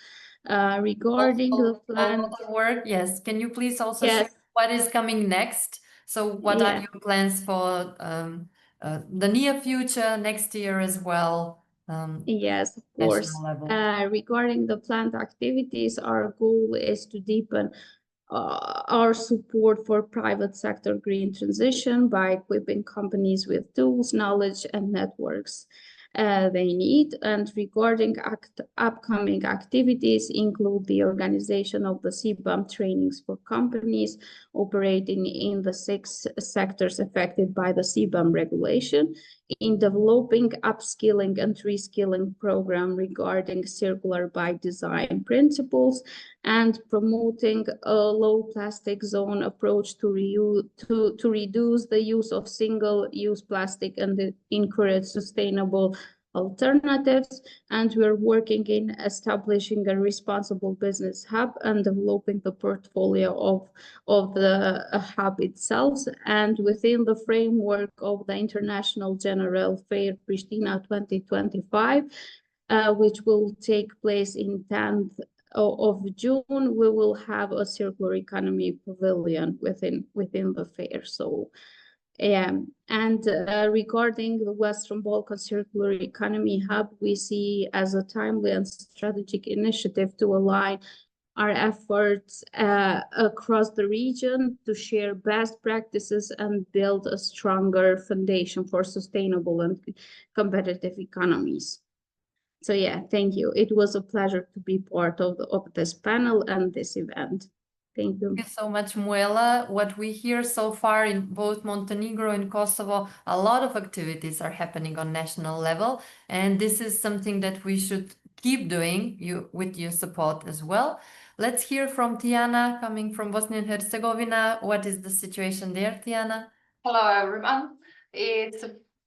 Regarding the plan work, yes. Can you please also share what is coming next? So what are your plans for the near future, next year as well? Yes, of course. Regarding the planned activities, our goal is to deepen our support for private sector green transition by equipping companies with tools, knowledge, and networks they need. And regarding upcoming activities include the organization of the CBAM trainings for companies operating in the 6 sectors affected by the CBAM regulation, in developing upskilling and reskilling program regarding circular by design principles, and promoting a low plastic zone approach to reduce the use of single-use plastic and encourage sustainable alternatives. And we're working in establishing a responsible business hub and developing the portfolio of the hub itself. And within the framework of the International General Fair Pristina 2025, which will take place in 10th of June, we will have a circular economy pavilion within the fair. So and regarding the Western Balkans Circular Economy Hub, we see as a timely and strategic initiative to align our efforts across the region to share best practices and build a stronger foundation for sustainable and competitive economies. So yeah, thank you. It was a pleasure to be part of this panel and this event. Thank you. Thank you so much, Muela. What we hear so far in both Montenegro and Kosovo, a lot of activities are happening on national level, and this is something that we should keep doing with your support as well. Let's hear from Tiana, coming from Bosnia and Herzegovina. What is the situation there, Tiana? Hello, everyone.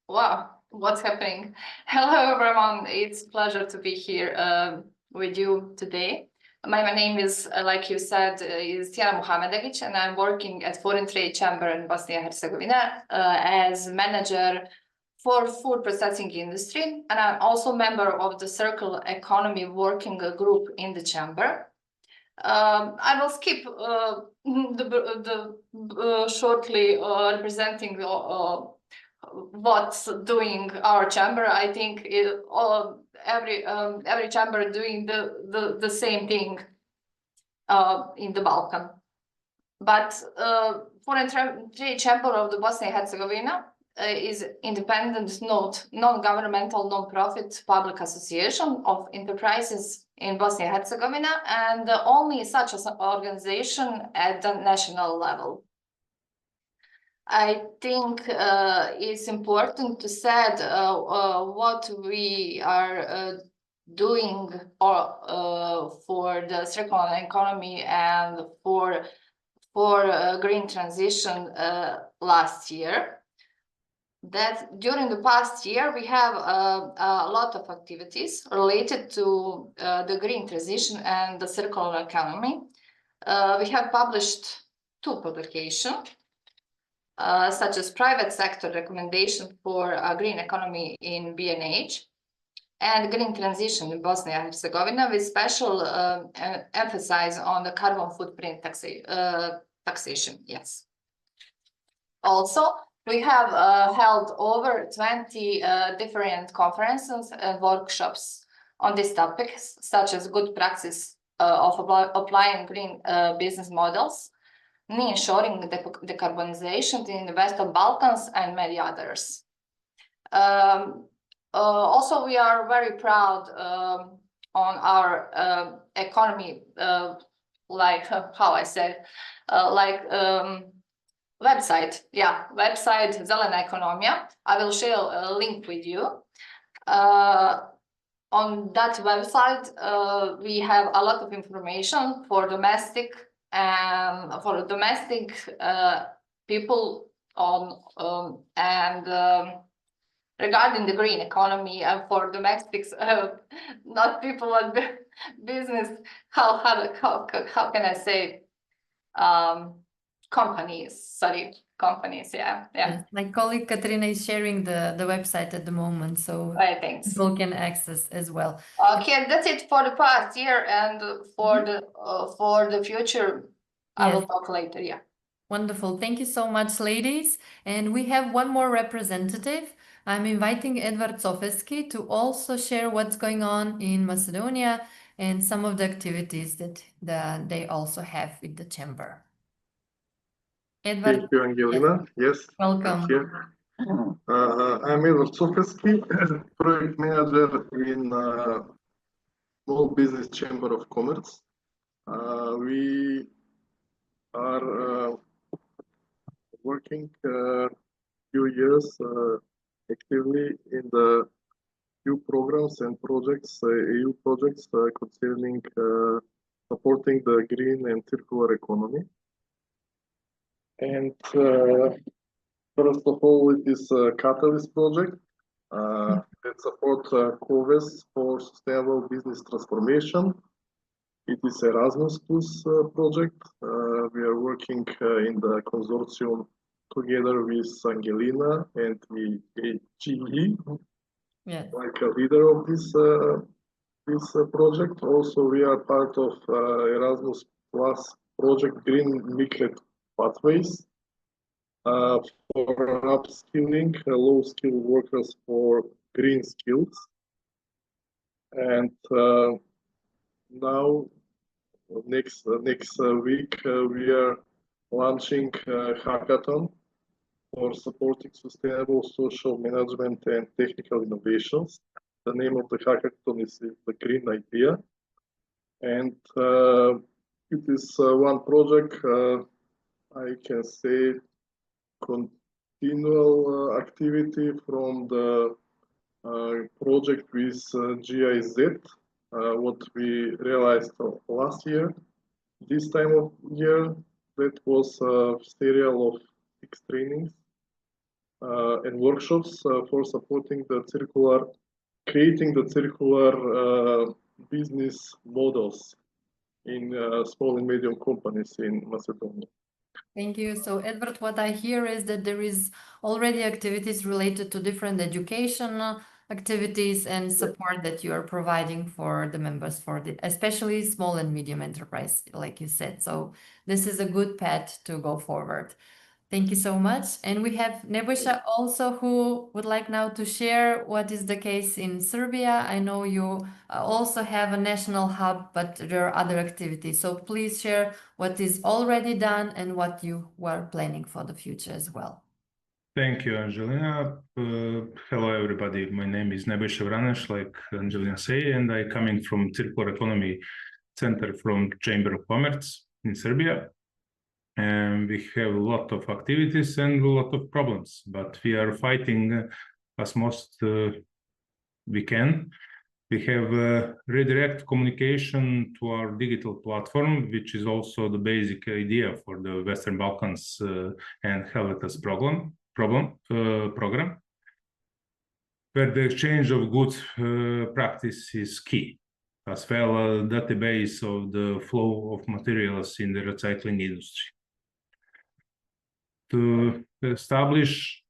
Wow, what's happening? Hello, everyone. It's a pleasure to be here with you today. My name is, like you said, is Tiana Muhamedovic, and I'm working at Foreign Trade Chamber in Bosnia and Herzegovina as manager for food processing industry, and I'm also member of the Circular Economy Working Group in the chamber. I will skip shortly representing what's doing our chamber. I think every chamber doing the same thing in the Balkan. But Foreign Trade Chamber of the Bosnia and Herzegovina is independent, non-governmental, non-profit public association of enterprises in Bosnia and Herzegovina, and only such an organization at the national level. I think it's important to say what we are doing for the circular economy and for green transition last year. That during the past year, we have a lot of activities related to the green transition and the circular economy. We have published 2 publications, such as private sector recommendation for a green economy in B&H and green transition in Bosnia and Herzegovina, with special emphasis on the carbon footprint taxation. Yes. Also, we have held over 20 different conferences and workshops on these topics, such as good practice of applying green business models, nearshoring decarbonization in the Western Balkans, and many others. Also, we are very proud on our economy, like how I said, website. Yeah, website Zelena Ekonomija. I will share a link with you. On that website, we have a lot of information for domestic and people on regarding the green economy, and for domestics, not people at business. How can I say? Companies, yeah. Yes, my colleague Katrina is sharing the website at the moment, so Thanks. people can access as well. Okay, that's it for the past year, and for the future, I will talk later. Yeah. Wonderful. Thank you so much, ladies. And we have one more representative. I'm inviting Edward Sofeski to also share what's going on in Macedonia and some of the activities that they also have with the chamber. Edward, Thank you, Angelina. Yes. welcome. Thank you. I'm Edward Sofeski, project manager in Small Business Chamber of Commerce. We are working few years actively in the few programs and projects, EU projects concerning supporting the green and circular economy. And first of all, it is a Catalyst project that supports COVES for sustainable business transformation. It is Erasmus Plus project. We are working in the consortium together with Angelina and the GE, like a leader of this project. Also, we are part of Erasmus Plus project Green Migrant Pathways for upskilling low-skilled workers for green skills. And now, next week, we are launching a hackathon for supporting sustainable social management and technical innovations. The name of the hackathon is the Green Idea. And It is one project, I can say, continual activity from the project with GIZ, what we realized last year. This time of year, that was a series of 6 trainings and workshops for supporting the creating the circular business models in small and medium companies in Macedonia. Thank you. So, Edward, what I hear is that there is already activities related to different educational activities and support that you are providing for the members, especially small and medium enterprise, like you said. So this is a good path to go forward. Thank you so much. And we have Nebojša also, who would like now to share what is the case in Serbia. I know you also have a national hub, but there are other activities. So please share what is already done and what you were planning for the future as well. Thank you, Angelina. Hello, everybody. My name is Nebojša Vraneš, like Angelina say, and I coming from Circular Economy Center from Chamber of Commerce in Serbia. And we have a lot of activities and a lot of problems, but we are fighting as most we can. We have redirect communication to our digital platform, which is also the basic idea for the Western Balkans and Helvetas program, where the exchange of goods practice is key, as well as database of the flow of materials in the recycling industry. To establish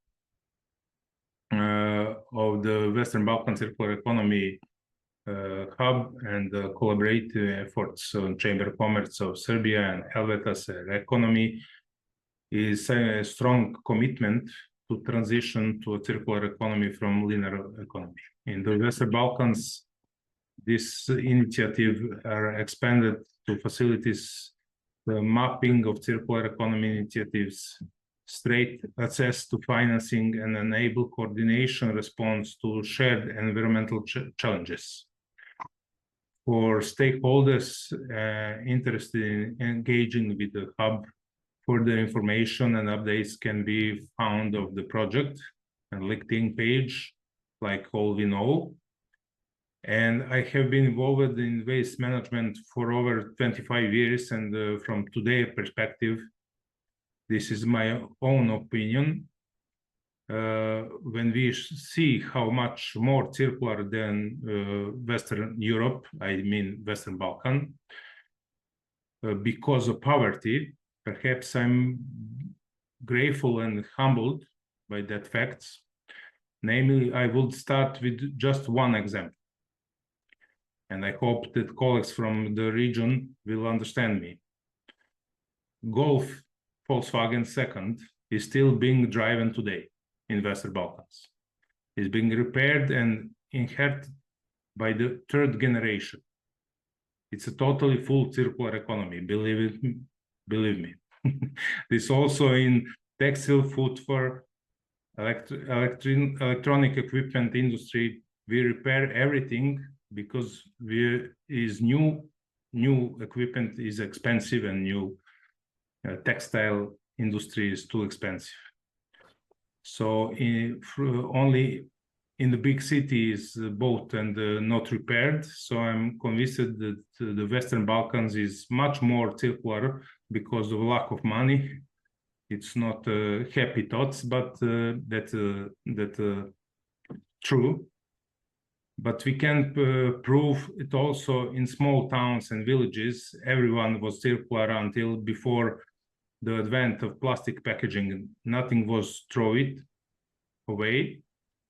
of the Western Balkan Circular Economy Hub and collaborative efforts on Chamber of Commerce of Serbia and Helvetas economy is a strong commitment to transition to a circular economy from linear economy. In the Western Balkans, this initiative are expanded to facilities the mapping of circular economy initiatives, straight access to financing, and enable coordination response to shared environmental challenges. For stakeholders interested in engaging with the hub, further information and updates can be found of the project and LinkedIn page, like all we know. And I have been involved in waste management for over 25 years, and from today's perspective, this is my own opinion. When we see how much more circular than Western Europe, I mean Western Balkan, because of poverty, perhaps I'm grateful and humbled by that fact. Namely, I will start with just one example. And I hope that colleagues from the region will understand me. Golf Volkswagen second is still being driven today in Western Balkans. It's being repaired and inherited by the third generation. It's a totally full circular economy, believe me. This also in textile, footwear, electronic equipment industry. We repair everything because new equipment is expensive and new textile industry is too expensive. So only in the big cities bought and not repaired. So I'm convinced that the Western Balkans is much more circular because of lack of money. It's not happy thoughts, but that true. But we can prove it also in small towns and villages. Everyone was circular until before the advent of plastic packaging. Nothing was thrown away.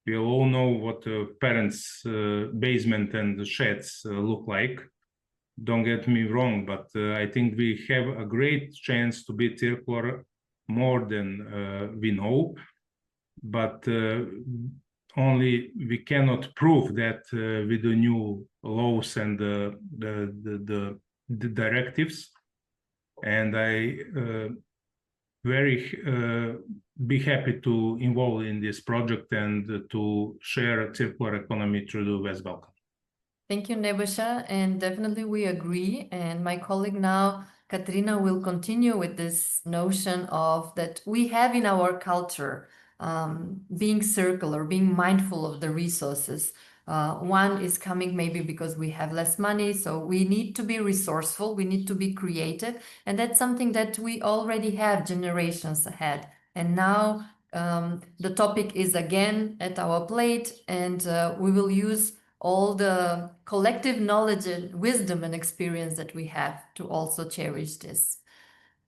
We all know what parents' basement and sheds look like. Don't get me wrong, but I think we have a great chance to be circular more than we know. But only we cannot prove that with the new laws and the directives. And I very be happy to involve in this project and to share circular economy through the West Balkan. Thank you, Nebojša, and definitely we agree. And my colleague now Katerina will continue with this notion of that we have in our culture, being circular, being mindful of the resources. One is coming maybe because we have less money, so we need to be resourceful, we need to be creative, and that's something that we already have generations ahead. And now the topic is again at our plate, and we will use all the collective knowledge and wisdom and experience that we have to also cherish this.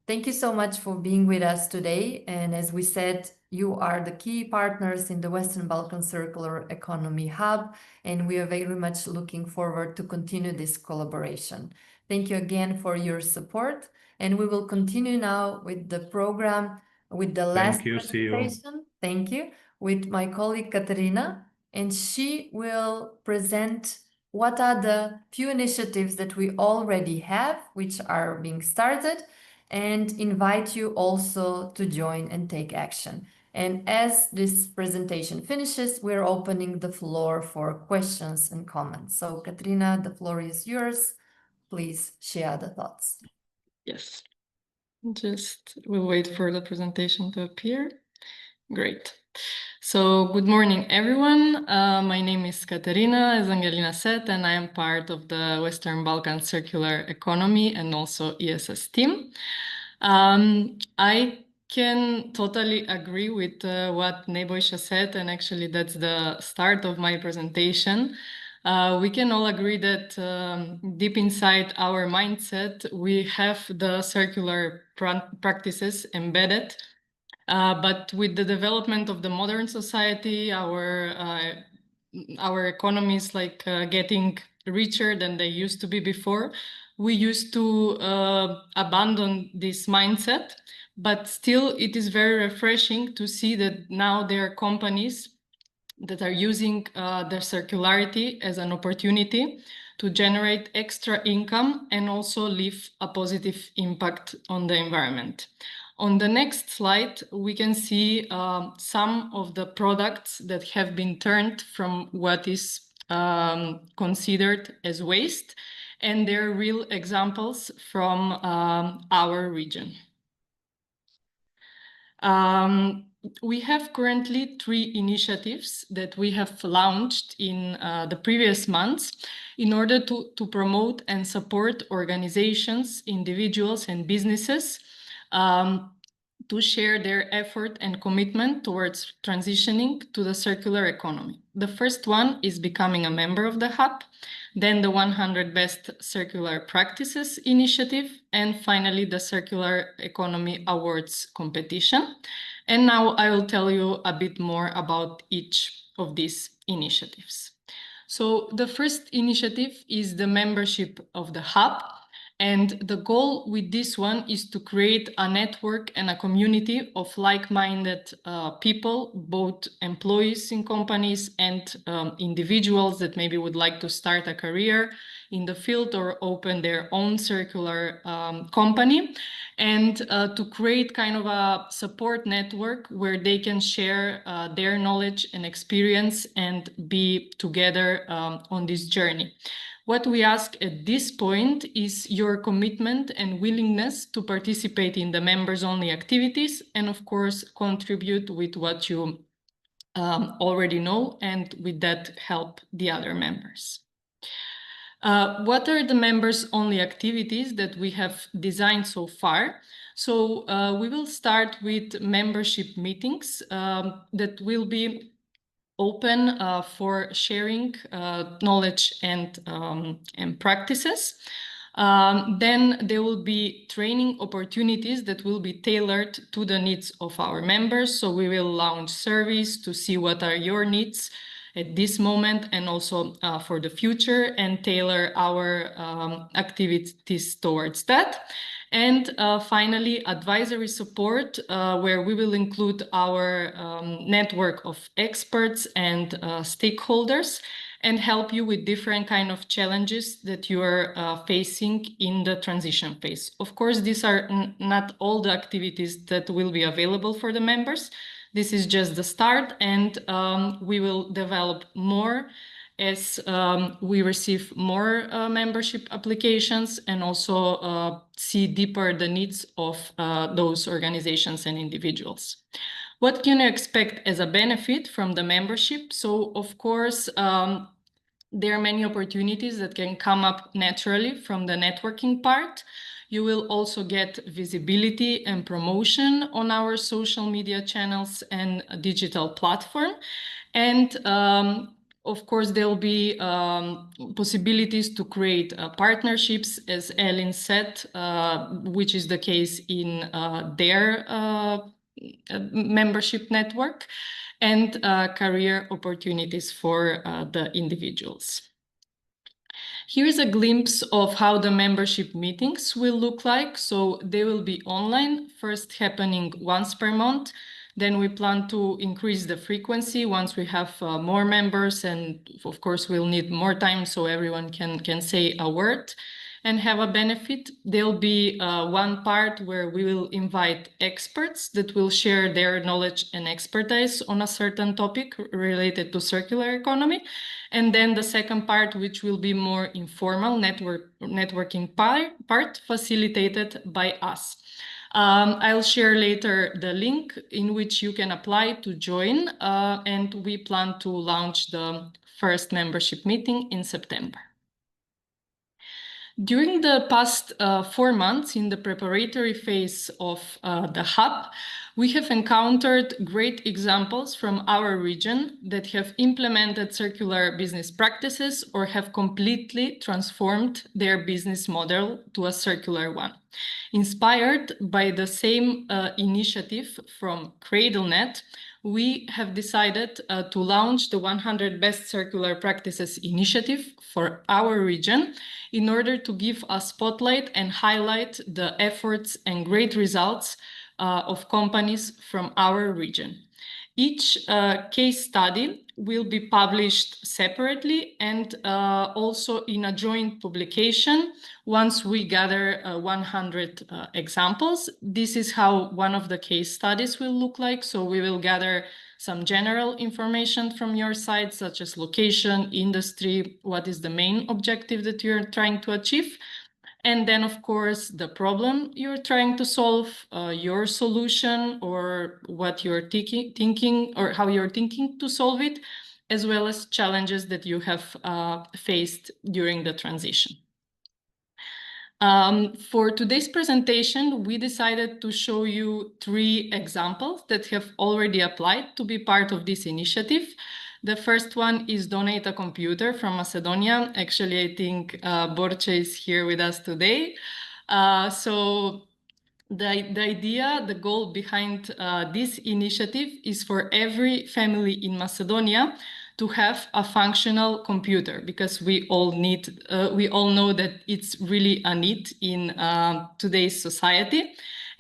Thank you so much for being with us today. And as we said, you are the key partners in the Western Balkan Circular Economy Hub, and we are very much looking forward to continue this collaboration. Thank you again for your support, and we will continue now with the program with the last presentation. Thank you, with my colleague Katerina, and she will present what are the few initiatives that we already have, which are being started, and invite you also to join and take action. And as this presentation finishes, we're opening the floor for questions and comments. So Katerina, the floor is yours. Please share the thoughts. Yes, just we'll wait for the presentation to appear. Great. So good morning, everyone. My name is Katerina, as Angelina said, and I am part of the Western Balkan Circular Economy and also ESS team. I can totally agree with what Nebojša said, and actually that's the start of my presentation. We can all agree that deep inside our mindset, we have the circular practices embedded. But with the development of the modern society, our economy is like getting richer than they used to be before. We used to abandon this mindset, but still it is very refreshing to see that now there are companies that are using their circularity as an opportunity to generate extra income and also leave a positive impact on the environment. On the next slide, we can see some of the products that have been turned from what is considered as waste, and they're real examples from our region. We have currently 3 initiatives that we have launched in the previous months in order to promote and support organizations, individuals, and businesses to share their effort and commitment towards transitioning to the circular economy. The first one is becoming a member of the hub, then the 100 Best Circular Practices Initiative, and finally the Circular Economy Awards competition. And now I will tell you a bit more about each of these initiatives. So the first initiative is the membership of the hub. And the goal with this one is to create a network and a community of like-minded people, both employees in companies and individuals that maybe would like to start a career in the field or open their own circular company, and to create kind of a support network where they can share their knowledge and experience and be together on this journey. What we ask at this point is your commitment and willingness to participate in the members-only activities and, of course, contribute with what you already know and with that help the other members. What are the members-only activities that we have designed so far? So we will start with membership meetings that will be open for sharing knowledge and practices. Then there will be training opportunities that will be tailored to the needs of our members. So we will launch surveys to see what are your needs at this moment and also for the future, and tailor our activities towards that. And finally, advisory support, where we will include our network of experts and stakeholders and help you with different kind of challenges that you are facing in the transition phase. Of course, these are not all the activities that will be available for the members. This is just the start, and we will develop more as we receive more membership applications and also see deeper the needs of those organizations and individuals. What can you expect as a benefit from the membership? So, of course, there are many opportunities that can come up naturally from the networking part. You will also get visibility and promotion on our social media channels and digital platform. And of course, there'll be possibilities to create partnerships, as Ellen said, which is the case in their membership network, and career opportunities for the individuals. Here's a glimpse of how the membership meetings will look like. So they will be online, first happening once per month. Then we plan to increase the frequency once we have more members, and of course we'll need more time so everyone can say a word and have a benefit. There'll be one part where we will invite experts that will share their knowledge and expertise on a certain topic related to circular economy. And then the second part, which will be more informal networking part facilitated by us. I'll share later the link in which you can apply to join, and we plan to launch the first membership meeting in September. During the past 4 months in the preparatory phase of the hub, we have encountered great examples from our region that have implemented circular business practices or have completely transformed their business model to a circular one. Inspired by the same initiative from CradleNet, we have decided to launch the 100 Best Circular Practices initiative for our region in order to give a spotlight and highlight the efforts and great results of companies from our region. Each case study will be published separately and also in a joint publication once we gather 100 examples. This is how one of the case studies will look like. So we will gather some general information from your side, such as location, industry, what is the main objective that you're trying to achieve. And then, of course, the problem you're trying to solve, your solution, or what you're thinking or how you're thinking to solve it, as well as challenges that you have faced during the transition. For today's presentation, we decided to show you 3 examples that have already applied to be part of this initiative. The first one is donate a computer from Macedonia. Actually, I think Borce is here with us today. So the idea, the goal behind this initiative is for every family in Macedonia to have a functional computer, because we all know that it's really a need in today's society.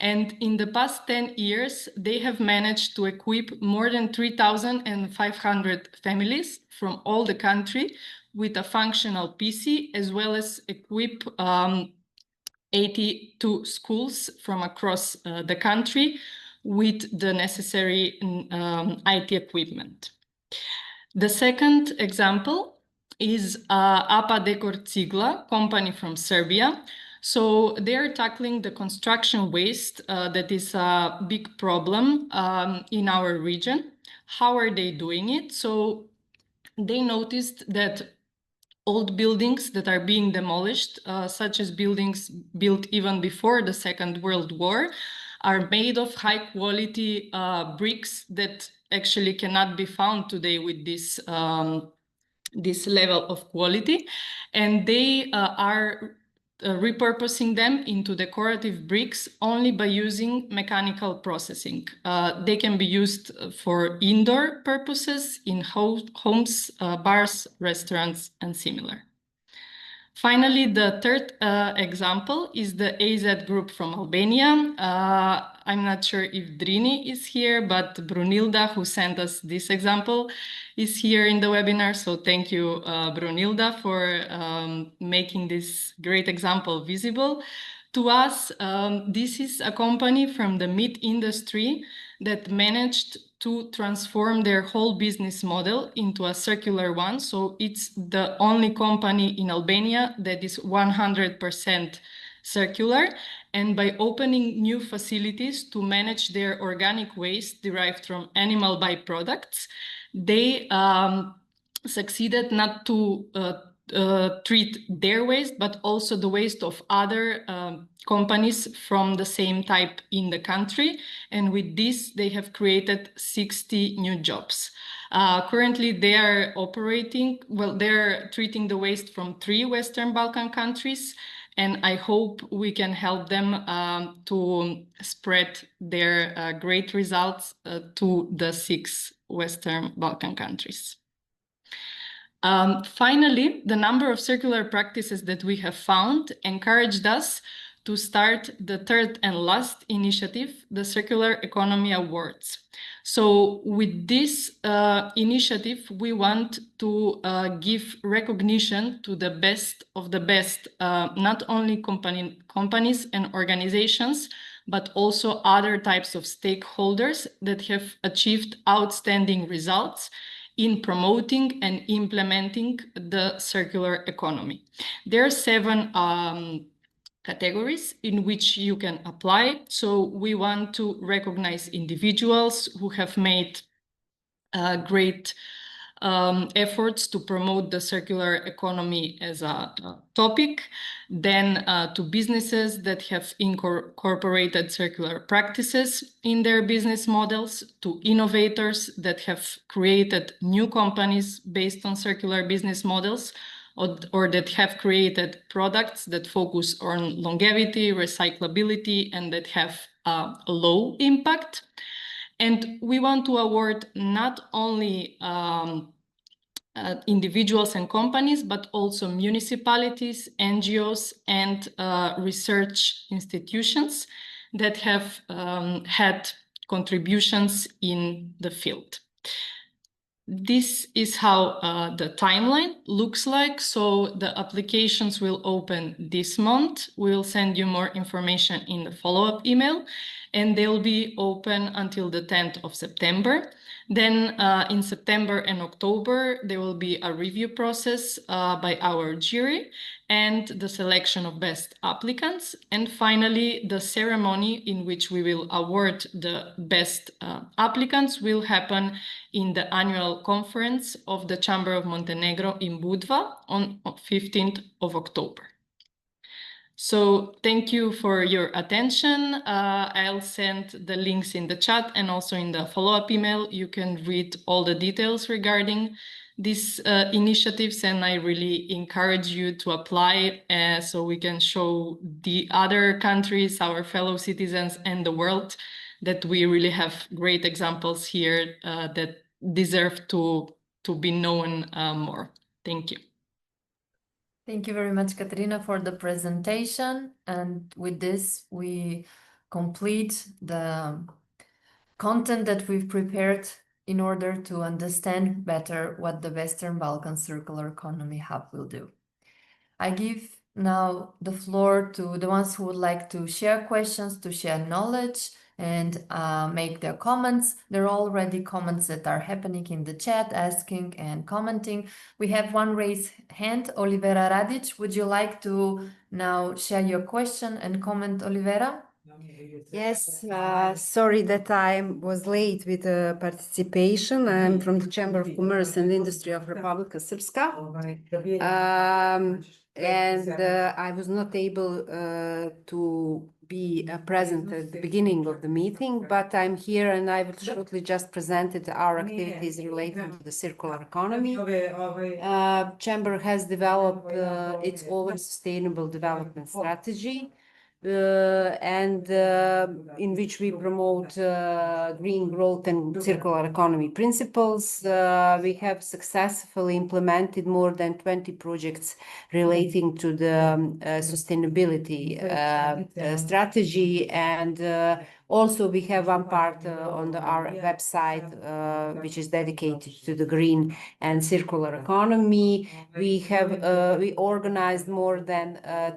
And in the past 10 years, they have managed to equip more than 3,500 families from all the country with a functional PC, as well as equip 82 schools from across the country with the necessary IT equipment. The second example is APA Decor Cigla, company from Serbia. So they're tackling the construction waste that is a big problem in our region. How are they doing it? So they noticed that old buildings that are being demolished, such as buildings built even before the Second World War, are made of high quality bricks that actually cannot be found today with this this level of quality, and they are repurposing them into decorative bricks only by using mechanical processing. They can be used for indoor purposes in homes, bars, restaurants, and similar. Finally, the third example is the AZ group from Albania. I'm not sure if Drini is here, but Brunilda, who sent us this example, is here in the webinar. So thank you, Brunilda, for making this great example visible to us. This is a company from the meat industry that managed to transform their whole business model into a circular one. So it's the only company in Albania that is 100% circular. And by opening new facilities to manage their organic waste derived from animal byproducts, they succeeded not to treat their waste, but also the waste of other companies from the same type in the country. And with this, they have created 60 new jobs. Currently, they are they're treating the waste from 3 Western Balkan countries. And I hope we can help them to spread their great results to the 6 Western Balkan countries. Finally, the number of circular practices that we have found encouraged us to start the 3rd and last initiative, the Circular Economy Awards. So with this initiative, we want to give recognition to the best of the best, not only companies and organizations, but also other types of stakeholders that have achieved outstanding results in promoting and implementing the circular economy. There are 7 categories in which you can apply. So we want to recognize individuals who have made great efforts to promote the circular economy as a topic, then to businesses that have incorporated circular practices in their business models, to innovators that have created new companies based on circular business models, or that have created products that focus on longevity, recyclability, and that have a low impact. And we want to award not only individuals and companies, but also municipalities, NGOs, and research institutions that have had contributions in the field. This is how the timeline looks like. So the applications will open this month. We'll send you more information in the follow-up email, and they'll be open until the 10th of September. Then in September and October, there will be a review process by our jury and the selection of best applicants. And finally, the ceremony in which we will award the best applicants will happen in the annual conference of the Chamber of Montenegro in Budva on 15th of October. So thank you for your attention. I'll send the links in the chat and also in the follow-up email. You can read all the details regarding these initiatives, and I really encourage you to apply so we can show the other countries, our fellow citizens, and the world that we really have great examples here that deserve to be known more. Thank you. Thank you very much, Katerina, for the presentation. And with this, we complete the content that we've prepared in order to understand better what the Western Balkan Circular Economy Hub will do. I give now the floor to the ones who would like to share questions, to share knowledge, and make their comments. There are already comments that are happening in the chat, asking and commenting. We have one raised hand, Olivera Radic. Would you like to now share your question and comment, Olivera? Yes, sorry that I was late with the participation. I'm from the Chamber of Commerce and Industry of Republika Srpska. And I was not able to be present at the beginning of the meeting, but I'm here and I will shortly just present our activities related to the circular economy. Chamber has developed its own sustainable development strategy. And in which we promote green growth and circular economy principles. We have successfully implemented more than 20 projects relating to the sustainability strategy, and Also, we have one part on our website which is dedicated to the green and circular economy. We organized more than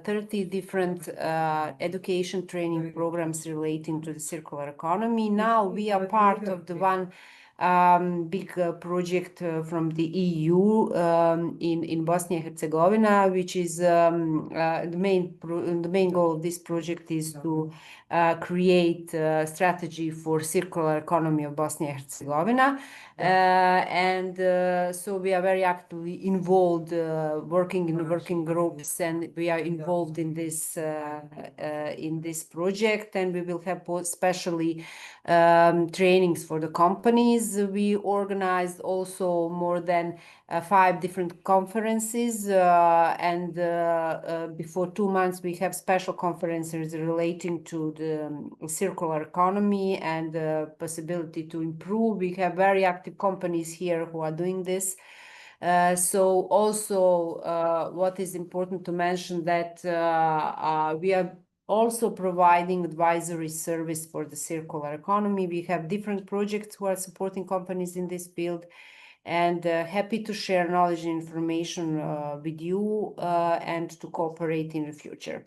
30 different education training programs relating to the circular economy. Now we are part of the one big project from the EU in Bosnia and Herzegovina, which is the main goal of this project is to create a strategy for circular economy of Bosnia and Herzegovina. So we are very actively involved, working in working groups, and we are involved in this project, and we will have especially trainings for the companies. We organized also more than 5 different conferences, and before 2 months we have special conferences relating to the circular economy and the possibility to improve. We have very active companies here who are doing this. So also what is important to mention that we are also providing advisory service for the circular economy. We have different projects who are supporting companies in this field, and happy to share knowledge and information with you and to cooperate in the future.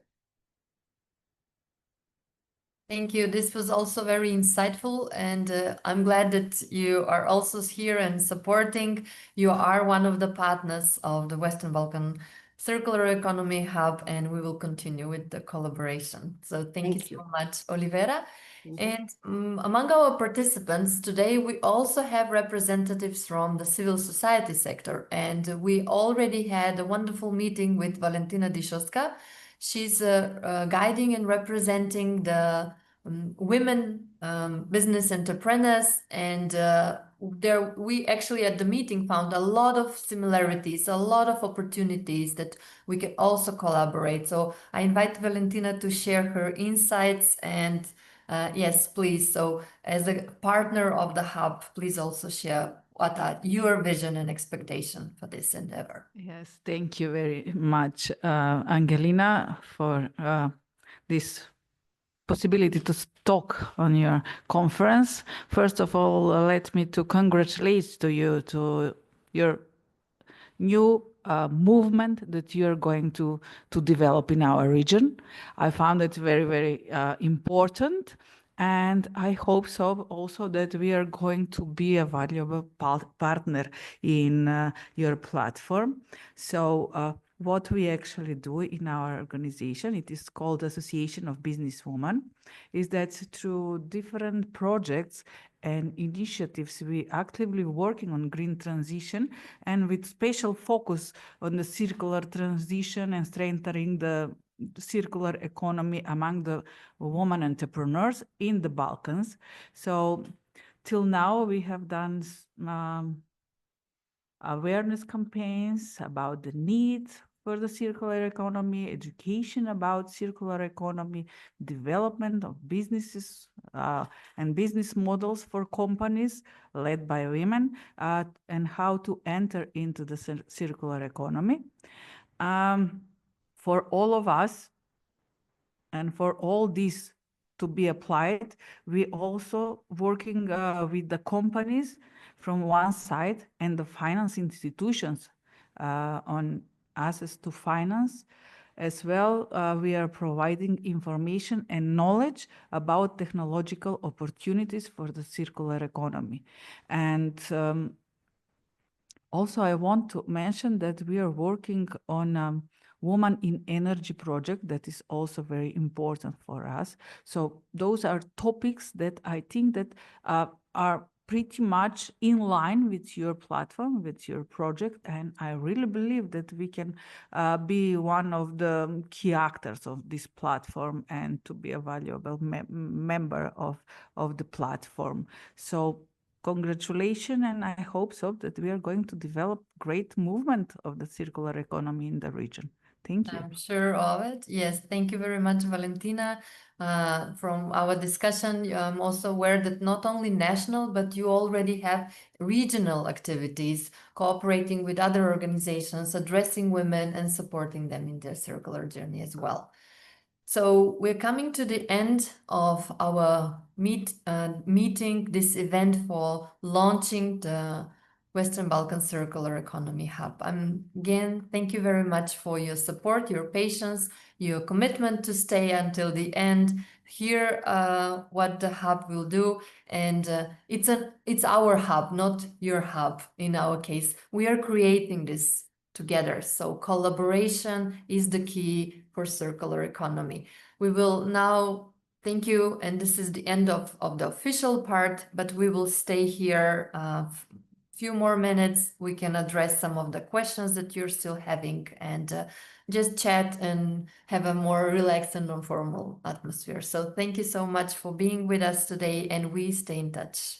Thank you. This was also very insightful, and I'm glad that you are also here and supporting. You are one of the partners of the Western Balkan Circular Economy Hub, and we will continue with the collaboration. So thank you so much, Olivera. And among our participants today, we also have representatives from the civil society sector, and we already had a wonderful meeting with Valentina Dishoska. She's guiding and representing the women business entrepreneurs, and there we actually at the meeting found a lot of similarities, a lot of opportunities that we can also collaborate. So I invite Valentina to share her insights, and yes, please. So as a partner of the hub, please also share what are your vision and expectation for this endeavor. Yes, thank you very much, Angelina, for this possibility to talk on your conference. First of all, let me to congratulate to you to your new movement that you're going to develop in our region. I found it very, very important. And I hope so also that we are going to be a valuable partner in your platform. So what we actually do in our organization, it is called Association of Businesswomen, is that through different projects and initiatives, we actively working on green transition and with special focus on the circular transition and strengthening the circular economy among the women entrepreneurs in the Balkans. So till now, we have done awareness campaigns about the need for the circular economy, education about circular economy, development of businesses and business models for companies led by women, and how to enter into the circular economy. For all of us and for all this to be applied, we also working with the companies from one side and the finance institutions on access to finance. As well, we are providing information and knowledge about technological opportunities for the circular economy. And also, I want to mention that we are working on Woman in Energy project that is also very important for us. So those are topics that I think that are pretty much in line with your platform, with your project, and I really believe that we can be one of the key actors of this platform and to be a valuable member of the platform. So congratulations, and I hope so that we are going to develop great movement of the circular economy in the region. Thank you. I'm sure of it. Yes, thank you very much, Valentina. From our discussion, I'm also aware that not only national, but you already have regional activities cooperating with other organizations, addressing women and supporting them in their circular journey as well. So we're coming to the end of our meeting, this event for launching the Western Balkan Circular Economy Hub. Again, thank you very much for your support, your patience, your commitment to stay until the end, hear what the hub will do. And it's our hub, not your hub in our case. We are creating this together. So collaboration is the key for circular economy. We will now thank you, and this is the end of the official part, but we will stay here few more minutes. We can address some of the questions that you're still having and just chat and have a more relaxed and informal atmosphere. So thank you so much for being with us today, and we stay in touch.